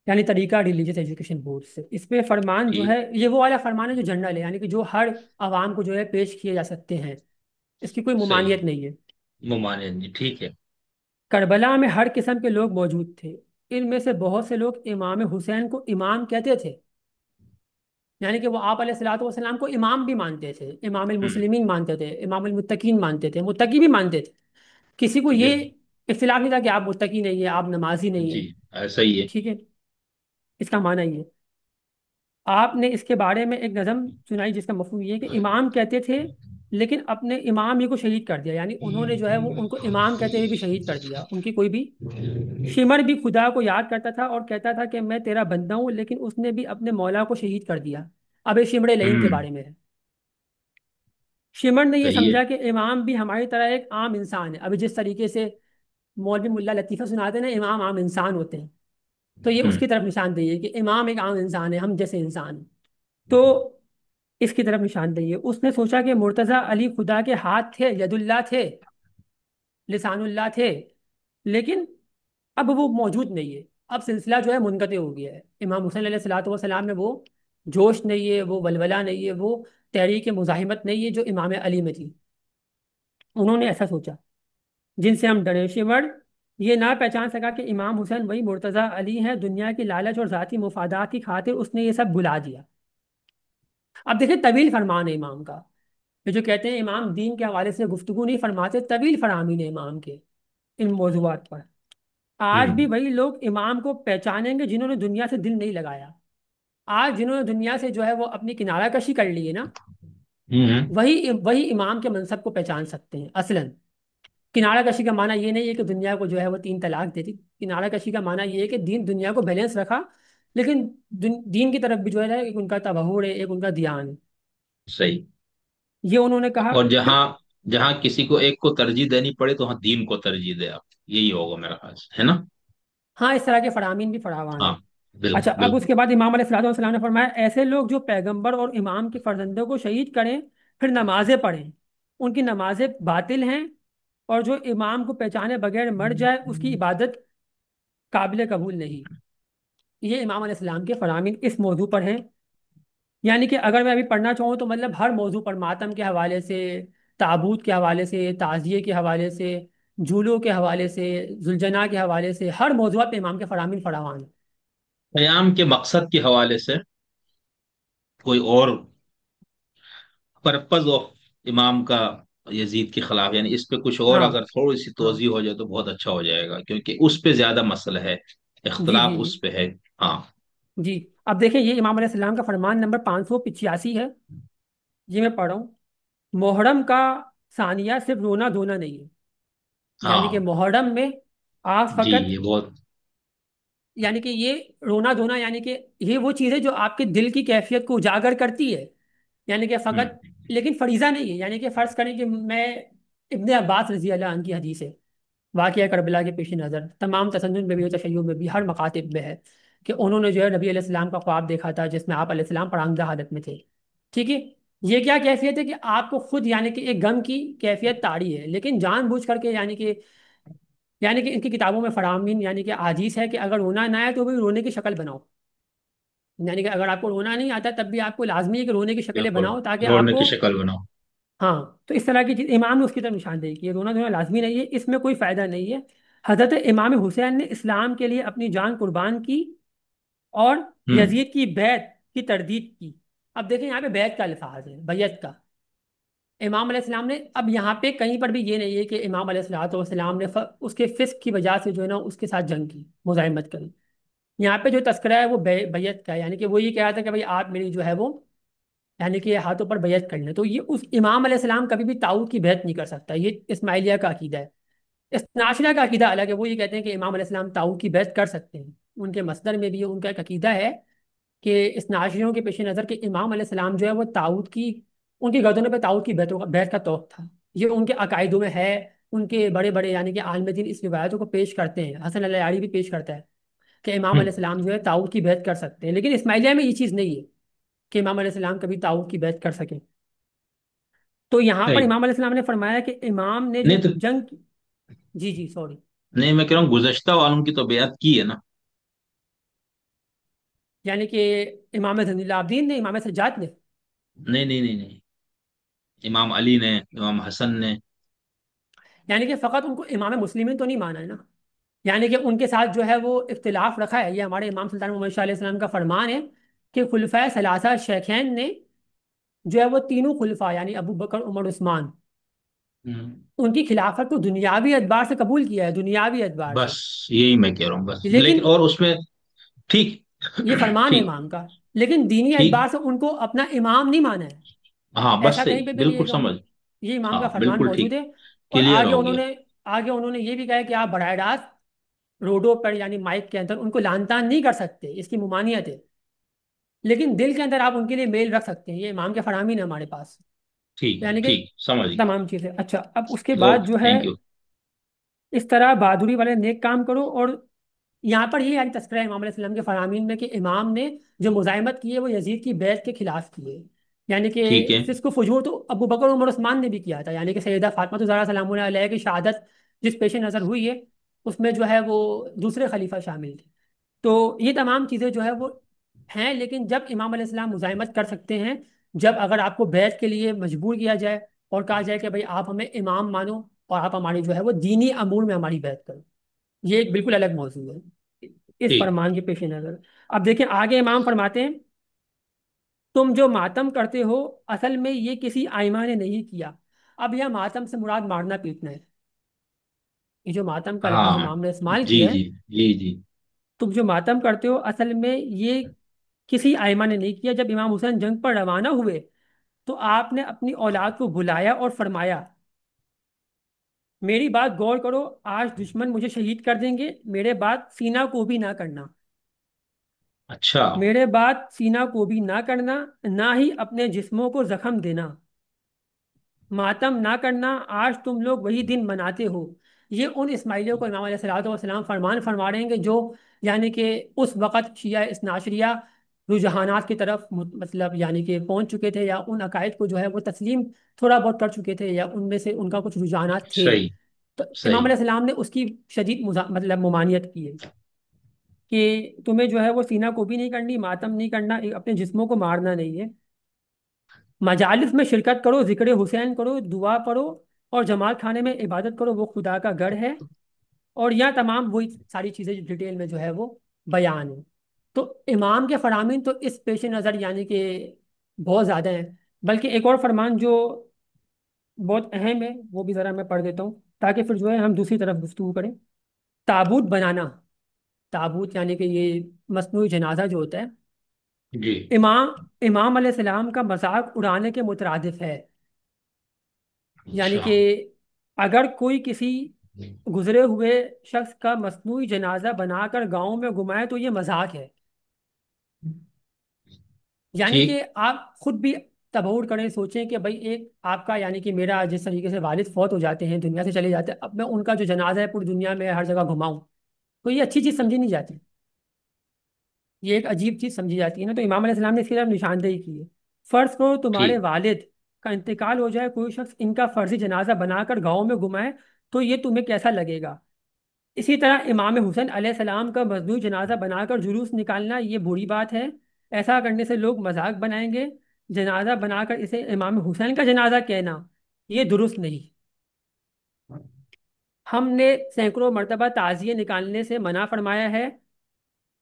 یعنی طریقہ ریلیجیس ایجوکیشن بورڈ سے۔ اس پہ فرمان جو ٹھیک ہے یہ وہ والا فرمان ہے جو جنرل ہے، یعنی کہ جو ہر عوام کو جو ہے پیش کیے جا سکتے ہیں، اس کی کوئی صحیح، ممانعت نہیں ہے۔ ممانعت جی، ٹھیک ہے۔ کربلا میں ہر قسم کے لوگ موجود تھے، ان میں سے بہت سے لوگ امام حسین کو امام کہتے تھے، یعنی کہ وہ آپ علیہ الصلوۃ والسلام کو امام بھی مانتے تھے، امام ہوں، المسلمین مانتے تھے، امام المتقین مانتے تھے، متقی بھی مانتے تھے، کسی کو یہ بالکل، اختلاف نہیں تھا کہ آپ متقی نہیں ہیں، آپ نمازی نہیں جی ہیں، ایسا ہی ہے۔ ٹھیک ہے، اس کا معنی یہ ہے۔ آپ نے اس کے بارے میں ایک نظم سنائی جس کا مفہوم یہ ہے کہ امام کہتے تھے لیکن اپنے امام ہی کو شہید کر دیا، یعنی انہوں نے جو ہے وہ ان کو امام کہتے ہوئے بھی شہید کر دیا، ان کی کوئی بھی شمر بھی خدا کو یاد کرتا تھا اور کہتا تھا کہ میں تیرا بندہ ہوں، لیکن اس نے بھی اپنے مولا کو شہید کر دیا۔ اب یہ شمر لعین کے ہوں، بارے میں ہے۔ شمر نے یہ صحیح ہے۔ سمجھا کہ امام بھی ہماری طرح ایک عام انسان ہے، ابھی جس طریقے سے مولوی ملا لطیفہ سناتے ہیں نا امام عام انسان ہوتے ہیں، تو یہ اس ہوں، کی طرف نشاندہی ہے کہ امام ایک عام انسان ہے، ہم جیسے انسان ہیں۔ تو اس کی طرف نشاندہی ہے۔ اس نے سوچا کہ مرتضی علی خدا کے ہاتھ تھے، ید اللہ تھے، لسان اللہ تھے، لیکن اب وہ موجود نہیں ہے، اب سلسلہ جو ہے منقطع ہو گیا ہے۔ امام حسین علیہ الصلوۃ والسلام میں وہ جوش نہیں ہے، وہ ولولہ نہیں ہے، وہ تحریک مزاحمت نہیں ہے جو امام علی میں تھی۔ انہوں نے ایسا سوچا، جن سے ہم ڈرے شمر یہ نہ پہچان سکا کہ امام حسین وہی مرتضی علی ہیں، دنیا کی لالچ اور ذاتی مفادات کی خاطر اس نے یہ سب بلا دیا۔ اب دیکھیں طویل فرمان ہے امام کا، یہ جو کہتے ہیں امام دین کے حوالے سے گفتگو نہیں فرماتے، طویل فرامین ہے امام کے ان موضوعات پر۔ آج بھی ہوں، وہی لوگ امام کو پہچانیں گے جنہوں نے دنیا سے دل نہیں لگایا۔ آج جنہوں نے دنیا سے جو ہے وہ اپنی کنارہ کشی کر لی ہے نا، ہوں، وہی وہی امام کے منصب کو پہچان سکتے ہیں اصلاً۔ کنارہ کشی کا معنی یہ نہیں ہے کہ دنیا کو جو ہے وہ 3 طلاق دیتی، کنارہ کشی کا معنی یہ ہے کہ دین دنیا کو بیلنس رکھا، لیکن دین کی طرف بھی جو ہے ایک ان کا تبحر ہے، ایک ان کا دھیان ہے۔ صحیح۔ یہ انہوں نے کہا اور کہ جہاں جہاں کسی کو ایک کو ترجیح دینی پڑے تو وہاں دین کو ترجیح دے آپ، یہی ہوگا میرا خیال سے، ہے نا؟ ہاں اس طرح کے فرامین بھی فراوان ہاں، ہیں۔ اچھا، بالکل اب اس بالکل۔ کے بعد امام علیہ الصلوۃ والسلام نے فرمایا ایسے لوگ جو پیغمبر اور امام کے فرزندوں کو شہید کریں پھر نمازیں پڑھیں، ان کی نمازیں باطل ہیں، اور جو امام کو پہچانے بغیر مر جائے اس کی عبادت قابل قبول نہیں۔ یہ امام علیہ السلام کے فرامین اس موضوع پر ہیں، یعنی کہ اگر میں ابھی پڑھنا چاہوں تو مطلب ہر موضوع پر، ماتم کے حوالے سے، تابوت کے حوالے سے، تعزیے کے حوالے سے، جھولوں کے حوالے سے، زلجنا کے حوالے سے، ہر موضوعات پہ امام کے فرامین فراوان ہیں۔ قیام کے مقصد کے حوالے سے کوئی اور پرپز آف امام کا یزید کے خلاف، یعنی اس پہ کچھ اور ہاں اگر تھوڑی سی ہاں، توضیح ہو جائے تو بہت اچھا ہو جائے گا، کیونکہ اس پہ زیادہ مسئلہ ہے، جی اختلاف جی جی اس پہ ہے۔ ہاں، جی، اب دیکھیں یہ امام علیہ السلام کا فرمان نمبر 585 ہے، یہ میں پڑھ رہا ہوں۔ محرم کا ثانیہ صرف رونا دھونا نہیں ہے، یعنی کہ ہاں، محرم میں آپ جی فقط، یہ بہت، یعنی کہ یہ رونا دھونا یعنی کہ یہ وہ چیز ہے جو آپ کے دل کی کیفیت کو اجاگر کرتی ہے، یعنی کہ ہوں، فقط، لیکن فریضہ نہیں ہے، یعنی کہ فرض کریں کہ میں، ابن عباس رضی اللہ عنہ کی حدیث ہے، واقعہ کربلا کے پیش نظر تمام تسنن میں بھی اور تشیع میں بھی ہر مکاتب میں ہے کہ انہوں نے جو ہے نبی علیہ السلام کا خواب دیکھا تھا جس میں آپ علیہ السلام پراندہ حالت میں تھے، ٹھیک ہے۔ یہ کیا کیفیت ہے کہ آپ کو خود یعنی کہ ایک غم کی کیفیت طاری ہے، لیکن جان بوجھ کر کے یعنی کہ ان کی کتابوں میں فرامین یعنی کہ احادیث ہے کہ اگر رونا نہ آئے تو بھی رونے کی شکل بناؤ، یعنی کہ اگر آپ کو رونا نہیں آتا تب بھی آپ کو لازمی ہے کہ رونے کی شکلیں بالکل بناؤ تاکہ آپ روڑنے کو، کی شکل بناؤ۔ ہاں، تو اس طرح کی چیز امام نے اس کی طرف نشاندہی کی ہے، رونا دھونا لازمی نہیں ہے، اس میں کوئی فائدہ نہیں ہے۔ حضرت امام حسین نے اسلام کے لیے اپنی جان قربان کی اور ہوں، یزید کی بیعت کی تردید کی۔ اب دیکھیں یہاں پہ بیعت کا الفاظ ہے، بیعت کا، امام علیہ السلام نے، اب یہاں پہ کہیں پر بھی یہ نہیں ہے کہ امام علیہ الصلوۃ والسلام نے اس کے فسق کی وجہ سے جو ہے نا اس کے ساتھ جنگ کی، مزاحمت کری۔ یہاں پہ جو تذکرہ ہے وہ بیعت کا ہے، یعنی کہ وہ یہ کہہ رہا تھا کہ بھائی آپ میری جو ہے وہ، یعنی کہ ہاتھوں پر بیعت کر لیں، تو یہ اس امام علیہ السلام کبھی بھی طاغوت کی بیعت نہیں کر سکتا، یہ اسماعیلیہ کا عقیدہ ہے۔ استناشریہ کا عقیدہ الگ ہے، وہ یہ کہتے ہیں کہ امام علیہ السلام طاغوت کی بیعت کر سکتے ہیں، ان کے مصدر میں بھی ان کا ایک عقیدہ ہے کہ اس ناشریوں کے پیش نظر کہ امام علیہ السلام جو ہے وہ طاغوت کی، ان کی گردنوں پہ طاغوت کی بیعت کا توق تھا، یہ ان کے عقائدوں میں ہے۔ ان کے بڑے بڑے یعنی کہ عالم دین اس روایتوں کو پیش کرتے ہیں، حسن الاشعری بھی پیش کرتا ہے کہ امام علیہ ہوں، السلام جو ہے طاغوت کی بیعت کر سکتے ہیں، لیکن اسماعیلیہ میں یہ چیز نہیں ہے کہ امام علیہ السلام کبھی طاغوت کی بیعت کر سکیں۔ تو یہاں پر صحیح، امام علیہ السلام نے فرمایا کہ امام نے جو نہیں تو، جنگ جی جی سوری، نہیں میں کہہ رہا ہوں گزشتہ والوں کی تو بیعت کی ہے نا؟ یعنی کہ امام زین العابدین نے، امام سجاد نے، نہیں نہیں نہیں نہیں، امام علی نے، امام حسن نے۔ یعنی کہ فقط ان کو امام مسلمین تو نہیں مانا ہے نا، یعنی کہ ان کے ساتھ جو ہے وہ اختلاف رکھا ہے۔ یہ ہمارے امام سلطان محمد شاہ علیہ السلام کا فرمان ہے کہ خلفائے ثلاثہ شیخین نے جو ہے وہ تینوں خلفاء یعنی ابو بکر عمر عثمان، ہوں، ان کی خلافت کو دنیاوی اعتبار سے قبول کیا ہے، دنیاوی اعتبار سے، بس یہی میں کہہ رہا ہوں بس، لیکن لیکن اور اس میں ٹھیک یہ فرمان ہے ٹھیک امام کا، لیکن دینی ٹھیک، اعتبار سے ان کو اپنا امام نہیں مانا ہے، ہاں بس ایسا کہیں صحیح، پہ بھی نہیں بالکل لکھا انہوں سمجھ، نے، یہ امام ہاں کا فرمان بالکل موجود ٹھیک، ہے۔ اور کلیئر آگے ہو انہوں گیا، نے آگے انہوں نے یہ بھی کہا ہے کہ آپ براہ راست روڈوں پر یعنی مائک کے اندر ان کو لعن طعن نہیں کر سکتے، اس کی ممانعت ہے، لیکن دل کے اندر آپ ان کے لیے میل رکھ سکتے ہیں، یہ امام کے فرامین ہے ہمارے پاس، ٹھیک یعنی کہ ٹھیک سمجھ گیا، تمام چیزیں۔ اچھا اب اس کے بعد اوکے جو ہے تھینک یو۔ اس طرح بہادری والے نیک کام کرو، اور یہاں پر یہ یعنی تذکرہ ہے امام علیہ السلام کے فرامین میں کہ امام نے جو مزاحمت کی ہے وہ یزید کی بیعت کے خلاف کی ہے، یعنی کہ ٹھیک ہے، فسق و فجور تو ابو بکر عمر عثمان نے بھی کیا تھا، یعنی کہ سیدہ فاطمہ زہرا سلام اللہ علیہ کی شہادت جس پیش نظر ہوئی ہے اس میں جو ہے وہ دوسرے خلیفہ شامل تھے۔ تو یہ تمام چیزیں جو ہے وہ ہیں، لیکن جب امام علیہ السلام مزاحمت کر سکتے ہیں جب اگر آپ کو بیعت کے لیے مجبور کیا جائے اور کہا جائے کہ بھائی آپ ہمیں امام مانو اور آپ ہماری جو ہے وہ دینی امور میں ہماری بیعت کرو، یہ ایک بالکل الگ موضوع ہے اس ٹھیک، فرمان کے پیش نظر۔ اب دیکھیں آگے امام فرماتے ہیں تم جو ماتم کرتے ہو اصل میں یہ کسی آئمہ نے نہیں کیا۔ اب یہ ماتم سے مراد مارنا پیٹنا ہے، یہ جو ماتم کا لفظ ہاں امام نے استعمال جی کیا ہے، جی جی جی، تم جو ماتم کرتے ہو اصل میں یہ کسی آئمہ نے نہیں کیا۔ جب امام حسین جنگ پر روانہ ہوئے تو آپ نے اپنی اولاد کو بلایا اور فرمایا میری بات غور کرو، آج دشمن مجھے شہید کر دیں گے، میرے بعد سینہ کو بھی نہ کرنا، اچھا، میرے بعد سینہ کو بھی نہ کرنا، نہ ہی اپنے جسموں کو زخم دینا، ماتم نہ کرنا، آج تم لوگ وہی دن مناتے ہو۔ یہ ان اسماعیلیوں کو امام علیہ الصلوۃ والسلام فرمان فرما رہے ہیں کہ جو یعنی کہ اس وقت شیعہ اثناشریہ رجحانات کی طرف مطلب یعنی کہ پہنچ چکے تھے، یا ان عقائد کو جو ہے وہ تسلیم تھوڑا بہت کر چکے تھے، یا ان میں سے ان کا کچھ رجحانات تھے۔ صحیح تو امام صحیح، علیہ السلام نے اس کی شدید مطلب ممانعت کی ہے کہ تمہیں جو ہے وہ سینہ کو بھی نہیں کرنی، ماتم نہیں کرنا، اپنے جسموں کو مارنا نہیں ہے، مجالس میں شرکت کرو، ذکر حسین کرو، دعا پڑھو، اور جماعت خانے میں عبادت کرو، وہ خدا کا گھر ہے۔ اور یہاں تمام وہی ساری چیزیں جو ڈیٹیل میں جو ہے وہ بیان ہے۔ تو امام کے فرامین تو اس پیش نظر یعنی کہ بہت زیادہ ہیں، بلکہ ایک اور فرمان جو بہت اہم ہے وہ بھی ذرا میں پڑھ دیتا ہوں تاکہ پھر جو ہے ہم دوسری طرف گفتگو کریں۔ تابوت بنانا، تابوت یعنی کہ یہ مصنوعی جنازہ جو ہوتا ہے، جی، امام امام علیہ السلام کا مذاق اڑانے کے مترادف ہے، یعنی اچھا، کہ اگر کوئی کسی گزرے ہوئے شخص کا مصنوعی جنازہ بنا کر گاؤں میں گھمائے تو یہ مذاق ہے، یعنی ٹھیک، کہ آپ خود بھی تصور کریں، سوچیں کہ بھائی ایک آپ کا یعنی کہ میرا جس طریقے سے والد فوت ہو جاتے ہیں دنیا سے چلے جاتے ہیں، اب میں ان کا جو جنازہ ہے پوری دنیا میں ہر جگہ گھماؤں تو یہ اچھی چیز سمجھی نہیں جاتی، یہ ایک عجیب چیز سمجھی جاتی ہے نا۔ تو امام علیہ السلام نے اس کی طرف نشاندہی کی ہے۔ فرض کرو تمہارے ٹھیک، والد کا انتقال ہو جائے، کوئی شخص ان کا فرضی جنازہ بنا کر گاؤں میں گھمائے تو یہ تمہیں کیسا لگے گا؟ اسی طرح امام حسین علیہ السلام کا مصنوعی جنازہ بنا کر جلوس نکالنا یہ بری بات ہے، ایسا کرنے سے لوگ مذاق بنائیں گے، جنازہ بنا کر اسے امام حسین کا جنازہ کہنا یہ درست نہیں۔ ہم نے سینکڑوں مرتبہ تعزیے نکالنے سے منع فرمایا ہے،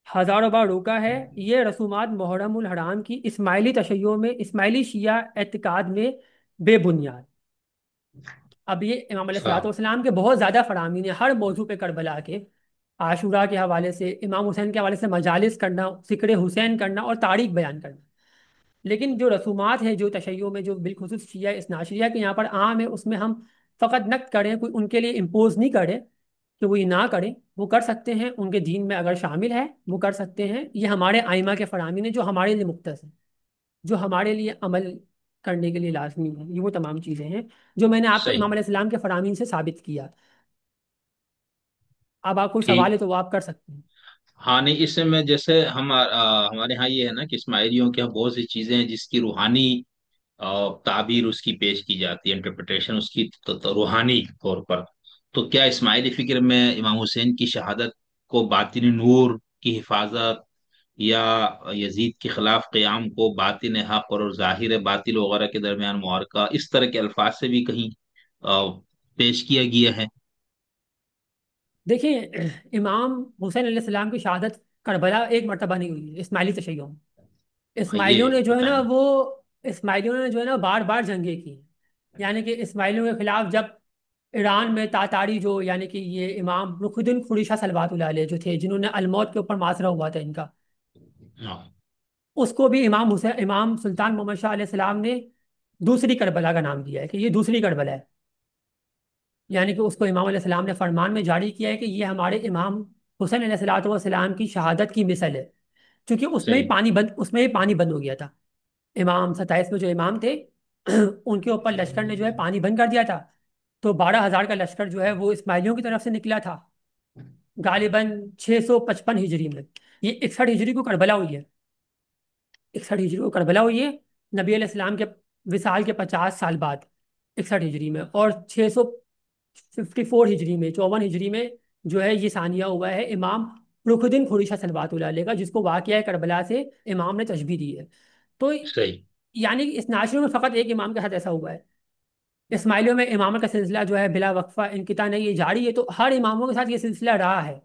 ہزاروں بار روکا ہے، یہ رسومات محرم الحرام کی اسماعیلی تشیع میں، اسماعیلی شیعہ اعتقاد میں بے بنیاد۔ اب یہ امام علیہ اچھا، الصلوۃ والسلام کے بہت زیادہ فرامین ہیں ہر موضوع پہ، کربلا کے، عاشورہ کے حوالے سے، امام حسین کے حوالے سے مجالس کرنا، ذکر حسین کرنا اور تاریخ بیان کرنا، لیکن جو رسومات ہیں جو تشیع میں جو بالخصوص شیعہ اثنا عشریہ کے یہاں پر عام ہے اس میں ہم فقط نقد کریں، کوئی ان کے لیے امپوز نہیں کرے، کہ وہ یہ نہ کریں، وہ کر سکتے ہیں، ان کے دین میں اگر شامل ہے وہ کر سکتے ہیں، یہ ہمارے آئمہ کے فرامین ہیں جو ہمارے لیے مختص ہیں، جو ہمارے لیے عمل کرنے کے لیے لازمی ہے، یہ وہ تمام چیزیں ہیں جو میں نے آپ کو صحیح. امام علیہ السلام کے فرامین سے ثابت کیا۔ اب آپ کوئی ٹھیک. سوال ہے تو وہ آپ کر سکتے ہیں۔ ہاں نہیں، اس سے میں جیسے ہمارے ہاں یہ ہے نا کہ اسماعیلیوں کے یہاں بہت سی چیزیں ہیں جس کی روحانی تعبیر اس کی پیش کی جاتی ہے، انٹرپریٹیشن اس کی روحانی طور پر. تو کیا اسماعیلی فکر میں امام حسین کی شہادت کو باطنی نور کی حفاظت، یا یزید کے خلاف قیام کو باطن حق اور ظاہر باطل وغیرہ کے درمیان معرکہ، اس طرح کے الفاظ سے بھی کہیں پیش کیا گیا ہے؟ دیکھیں، امام حسین علیہ السلام کی شہادت کربلا ایک مرتبہ نہیں ہوئی ہے اسماعیلی تشیعوں میں۔ ہاں، اسماعیلیوں یہ نے جو ہے بتائیں. نا وہ اسماعیلیوں نے جو ہے نا بار بار جنگیں کی ہیں، یعنی کہ اسماعیلیوں کے خلاف جب ایران میں تاتاری جو یعنی کہ یہ امام رخ الدین خڑیشہ صلوات اللہ علیہ جو تھے، جنہوں نے الموت کے اوپر محاصرہ ہوا تھا ان کا، ہاں. اس کو بھی امام حسین، امام سلطان محمد شاہ علیہ السلام نے دوسری کربلا کا نام دیا ہے کہ یہ دوسری کربلا ہے، یعنی کہ اس کو امام علیہ السلام نے فرمان میں جاری کیا ہے کہ یہ ہمارے امام حسین علیہ السلام کی شہادت کی مثل ہے، کیونکہ صحیح. اس میں ہی پانی بند ہو گیا تھا۔ امام 27 میں جو امام تھے ان کے اوپر لشکر نے جو ہے پانی بند کر دیا تھا، تو 12,000 کا لشکر جو ہے وہ اسماعیلیوں کی طرف سے نکلا تھا، غالباً 655 ہجری میں۔ یہ 61 ہجری کو کربلا ہوئی ہے، 61 ہجری کو کربلا ہوئی ہے، نبی علیہ السلام کے وصال کے 50 سال بعد 61 ہجری میں، اور 654 ہجری میں، 54 ہجری میں جو ہے یہ ثانیہ ہوا ہے امام رکن الدین خڑیشہ صلوات اللہ علیہ کا، جس کو واقعہ کربلا سے امام نے تشبیہ دی ہے۔ تو صحیح. یعنی کہ اس ناشرے میں فقط ایک امام کے ساتھ ایسا ہوا ہے، اسماعیلیوں میں امامت کا سلسلہ جو ہے بلا وقفہ انقطاع نہیں، یہ جاری ہے، تو ہر اماموں کے ساتھ یہ سلسلہ رہا ہے،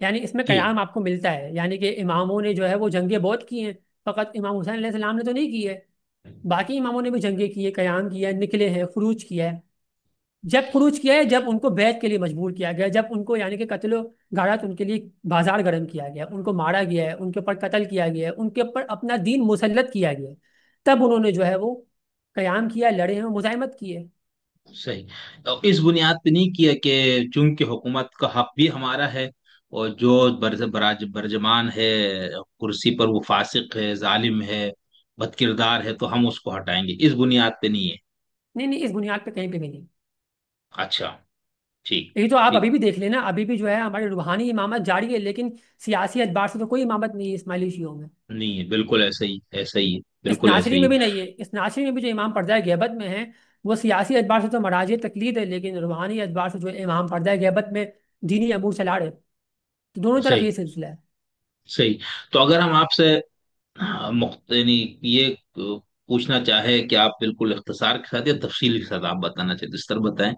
یعنی اس میں ٹھیک. قیام آپ کو ملتا ہے، یعنی کہ اماموں نے جو ہے وہ جنگیں بہت کی ہیں، فقط امام حسین علیہ السلام نے تو نہیں کی ہے، باقی اماموں نے بھی جنگیں کی ہے، قیام کیا ہے، نکلے ہیں، خروج کیا ہے۔ جب خروج کیا ہے جب ان کو بیعت کے لیے مجبور کیا گیا، جب ان کو یعنی کہ قتل و غارت ان کے لیے بازار گرم کیا گیا، ان کو مارا گیا ہے، ان کے اوپر قتل کیا گیا ہے، ان کے اوپر اپنا دین مسلط کیا گیا ہے، تب انہوں نے جو ہے وہ قیام کیا، لڑے ہیں، مزاحمت کی ہے۔ صحیح. اور اس بنیاد پہ نہیں کیا کہ چونکہ حکومت کا حق بھی ہمارا ہے، اور جو برجمان ہے کرسی پر وہ فاسق ہے، ظالم ہے، بد کردار ہے، تو ہم اس کو ہٹائیں گے، اس بنیاد پہ نہیں ہے؟ نہیں نہیں، اس بنیاد پہ کہیں پہ بھی نہیں۔ اچھا. ٹھیک. یہی تو آپ ٹھیک. ابھی بھی دیکھ لینا، ابھی بھی جو ہے ہماری روحانی امامت جاری ہے، لیکن سیاسی اعتبار سے تو کوئی امامت نہیں ہے اسماعیلی شیعوں میں۔ نہیں ہے، بالکل ایسا ہی، ایسا ہی ہے، اس بالکل ایسا ناصری ہی میں ہے. بھی نہیں ہے، اس ناصری میں بھی جو امام پردہ غیبت میں ہیں وہ سیاسی اعتبار سے تو مراجع تقلید ہے، لیکن روحانی اعتبار سے جو امام پردہ غیبت میں دینی امور چلا رہے، تو دونوں طرف صحیح. یہ سلسلہ ہے۔ صحیح. تو اگر ہم آپ سے یعنی یہ پوچھنا چاہے کہ آپ بالکل اختصار کے ساتھ یا تفصیل کے ساتھ آپ بتانا چاہتے اس طرح بتائیں،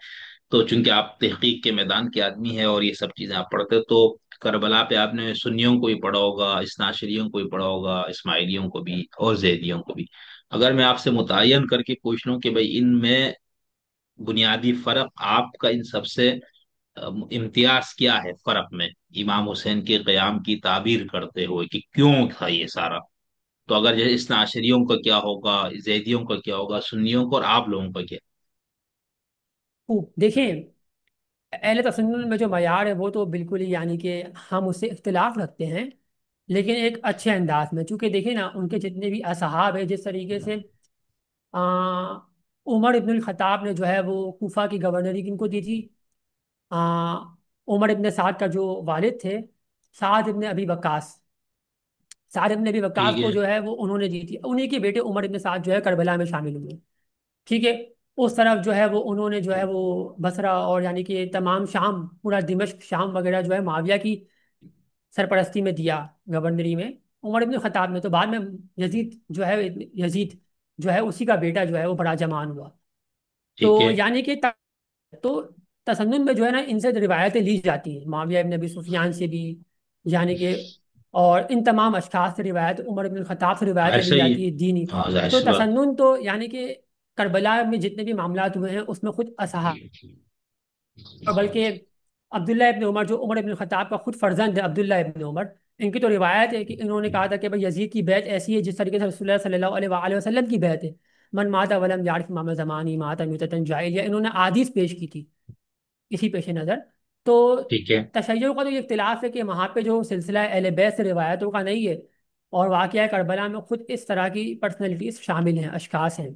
تو چونکہ آپ تحقیق کے میدان کے آدمی ہیں اور یہ سب چیزیں آپ پڑھتے، تو کربلا پہ آپ نے سنیوں کو بھی پڑھا ہوگا، اسناشریوں کو بھی پڑھا ہوگا، اسماعیلیوں کو بھی اور زیدیوں کو بھی. اگر میں آپ سے متعین کر کے پوچھ لوں کہ بھائی ان میں بنیادی فرق آپ کا ان سب سے امتیاز کیا ہے فرق میں، امام حسین کے قیام کی تعبیر کرتے ہوئے کہ کیوں تھا یہ سارا، تو اگر جیسے اسناشریوں کا کیا ہوگا، زیدیوں کا کیا ہوگا، سنیوں کا، اور آپ لوگوں کا کیا؟ خوب دیکھیں، اہل تسنن میں جو معیار ہے وہ تو بالکل ہی یعنی کہ ہم اس سے اختلاف رکھتے ہیں، لیکن ایک اچھے انداز میں، چونکہ دیکھیں نا ان کے جتنے بھی اصحاب ہیں، جس طریقے سے عمر ابن الخطاب نے جو ہے وہ کوفہ کی گورنری کن کو دی تھی؟ آ، عمر ابن سعد کا جو والد تھے، سعد ابن ابی وقاص، سعد ابن ابی وقاص ٹھیک کو ہے. جو ہے وہ انہوں نے دی تھی، انہی کے بیٹے عمر ابن سعد جو ہے کربلا میں شامل ہوئے، ٹھیک ہے۔ اس طرف جو ہے وہ انہوں نے جو ہے وہ بصرہ اور یعنی کہ تمام شام، پورا دمشق شام وغیرہ جو ہے معاویہ کی سرپرستی میں دیا، گورنری میں، عمر ابن خطاب نے، تو بعد میں یزید جو ہے، یزید جو ہے اسی کا بیٹا جو ہے وہ بڑا جمان ہوا، تو ٹھیک ہے. یعنی کہ تو تسنن میں جو ہے نا ان سے روایتیں لی جاتی ہیں، معاویہ ابن ابی سفیان سے بھی، یعنی کہ اور ان تمام اشخاص سے روایت، عمر ابن الخطاب سے روایتیں لی ایسا ہی ہے. جاتی ہے دینی۔ ہاں، ظاہر تو سی بات. تسنن تو یعنی کہ کربلا میں جتنے بھی معاملات ہوئے ہیں اس میں خود اصحاب، اور بلکہ عبداللہ ابن عمر جو عمر ابن الخطاب کا خود فرزند ہے، عبداللہ ابن عمر، ان کی تو روایت ہے کہ انہوں نے کہا تھا کہ بھائی یزید کی بیعت ایسی ہے جس طریقے سے رسول اللہ صلی اللہ علیہ وآلہ وسلم کی بیعت ہے، من مات ولم یعرف امام زمانی مات میتۃ جاہلیہ، انہوں نے احادیث پیش کی تھی اسی پیش نظر۔ تو ٹھیک ہے، تشیع کا تو یہ اختلاف ہے کہ وہاں پہ جو سلسلہ اہل بیت سے روایتوں کا نہیں ہے، اور واقعہ کربلا میں خود اس طرح کی پرسنلٹیز شامل ہیں، اشخاص ہیں۔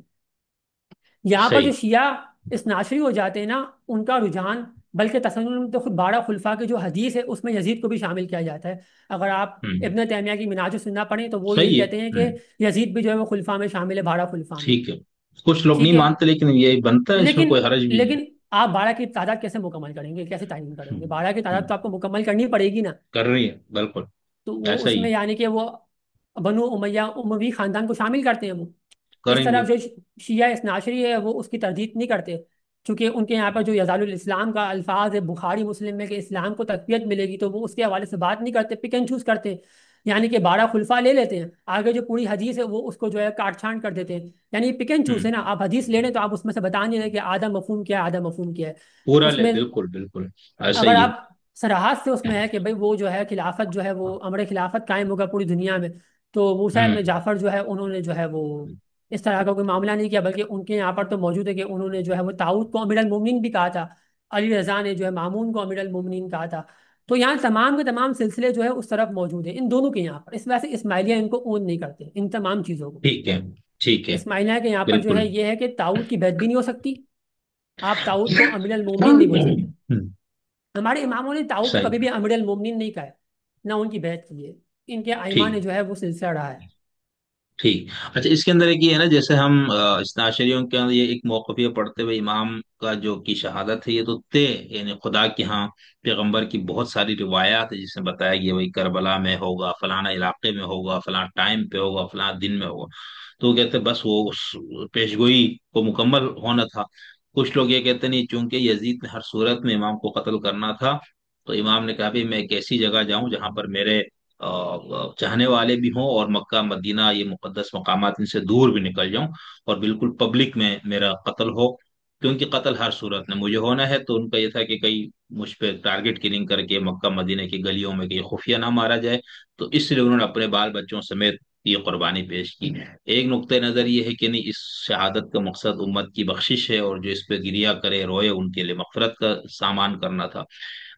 یہاں پر جو صحیح۔ شیعہ اثناشری ہو جاتے ہیں نا، ان کا رجحان، بلکہ تصنع میں تو خود بارہ خلفاء کی جو حدیث ہے اس میں یزید کو بھی شامل کیا جاتا ہے۔ اگر آپ ہوں، ابن تیمیہ کی منہاج السنہ پڑھیں تو وہ یہی صحیح ہے۔ کہتے ہیں کہ یزید بھی جو ہے وہ خلفاء میں شامل ہے، بارہ خلفاء میں۔ ٹھیک ہے، کچھ لوگ ٹھیک نہیں ہے، مانتے لیکن یہ بنتا ہے، اس میں لیکن کوئی حرج بھی نہیں لیکن آپ بارہ کی تعداد کیسے مکمل کریں گے، کیسے تعین ہے۔ کریں گے؟ بارہ کی تعداد ہوں، تو آپ کو مکمل کرنی پڑے گی نا۔ کر رہی ہے بالکل، تو وہ ایسا اس ہی میں یعنی کہ وہ بنو امیہ اموی خاندان کو شامل کرتے ہیں وہ۔ اس کریں گے۔ طرف جو شیعہ اثناشری ہے وہ اس کی تردید نہیں کرتے، چونکہ ان کے یہاں پر جو یزال الاسلام کا الفاظ ہے بخاری مسلم میں کہ اسلام کو تقویت ملے گی، تو وہ اس کے حوالے سے بات نہیں کرتے، پک اینڈ چوز کرتے، یعنی کہ بارہ خلفاء لے لیتے ہیں، آگے جو پوری حدیث ہے وہ اس کو جو ہے کاٹ چھانٹ کر دیتے ہیں۔ یعنی پک اینڈ چوز ہے نا، ہوں، آپ حدیث لے لیں تو آپ اس میں سے بتا نہیں رہے کہ آدھا مفہوم کیا ہے، آدھا مفہوم کیا ہے پورا اس لے، میں۔ بالکل بالکل ایسا اگر ہی ہے۔ آپ صراحت سے اس میں ہے کہ بھئی وہ جو ہے خلافت جو ہے وہ امر خلافت قائم ہوگا پوری دنیا میں، تو موسیٰ ابن ہوں، جعفر جو ہے انہوں نے جو ہے وہ اس طرح کا کوئی معاملہ نہیں کیا، بلکہ ان کے یہاں پر تو موجود ہے کہ انہوں نے جو ہے وہ طاؤد کو امیر المومنین بھی کہا تھا، علی رضا نے جو ہے مامون کو امیر المومنین کہا تھا۔ تو یہاں تمام کے تمام سلسلے جو ہے اس طرف موجود ہیں ان دونوں کے یہاں پر، اس وجہ سے اسماعیلیہ ان کو اون نہیں کرتے ان تمام چیزوں کو۔ ٹھیک ہے، ٹھیک ہے، اسماعیلیہ کے یہاں پر جو بالکل۔ ہے یہ ہے کہ طاؤد کی بیعت بھی نہیں ہو سکتی، آپ طاؤد کو امیر المومنین نہیں بول سکتے۔ ہوں، ہمارے اماموں نے داؤد کو کبھی صحیح، بھی امیر المومنین نہیں کہا ہے، نہ ان کی بیعت کی ہے، ان کے ائمہ ٹھیک نے جو ہے وہ سلسلہ رہا ہے۔ ٹھیک۔ اچھا، اس کے اندر ایک یہ ہے نا، جیسے ہم اثناعشریوں کے اندر یہ ایک موقف یہ پڑھتے ہوئے امام کا جو کی شہادت ہے، یہ تو طے، یعنی خدا کے ہاں پیغمبر کی بہت ساری روایات ہے جس میں بتایا گیا وہی کربلا میں ہوگا، فلانا علاقے میں ہوگا، فلاں ٹائم پہ ہوگا، فلاں دن میں ہوگا۔ تو وہ کہتے بس وہ اس پیشگوئی کو مکمل ہونا تھا۔ کچھ لوگ یہ کہتے نہیں، چونکہ یزید نے ہر صورت میں امام کو قتل کرنا تھا، تو امام نے کہا بھی میں ایک ایسی جگہ جاؤں جہاں پر میرے چاہنے والے بھی ہوں، اور مکہ مدینہ یہ مقدس مقامات ان سے دور بھی نکل جاؤں، اور بالکل پبلک میں میرا قتل ہو، کیونکہ قتل ہر صورت میں مجھے ہونا ہے۔ تو ان کا یہ تھا کہ کہیں مجھ پہ ٹارگٹ کلنگ کر کے مکہ مدینہ کی گلیوں میں کہیں خفیہ نہ مارا جائے، تو اس لیے انہوں نے اپنے بال بچوں سمیت یہ قربانی پیش کی۔ ایک نقطۂ نظر یہ ہے کہ نہیں، اس شہادت کا مقصد امت کی بخشش ہے، اور جو اس پہ گریا کرے روئے ان کے لیے مغفرت کا سامان کرنا تھا۔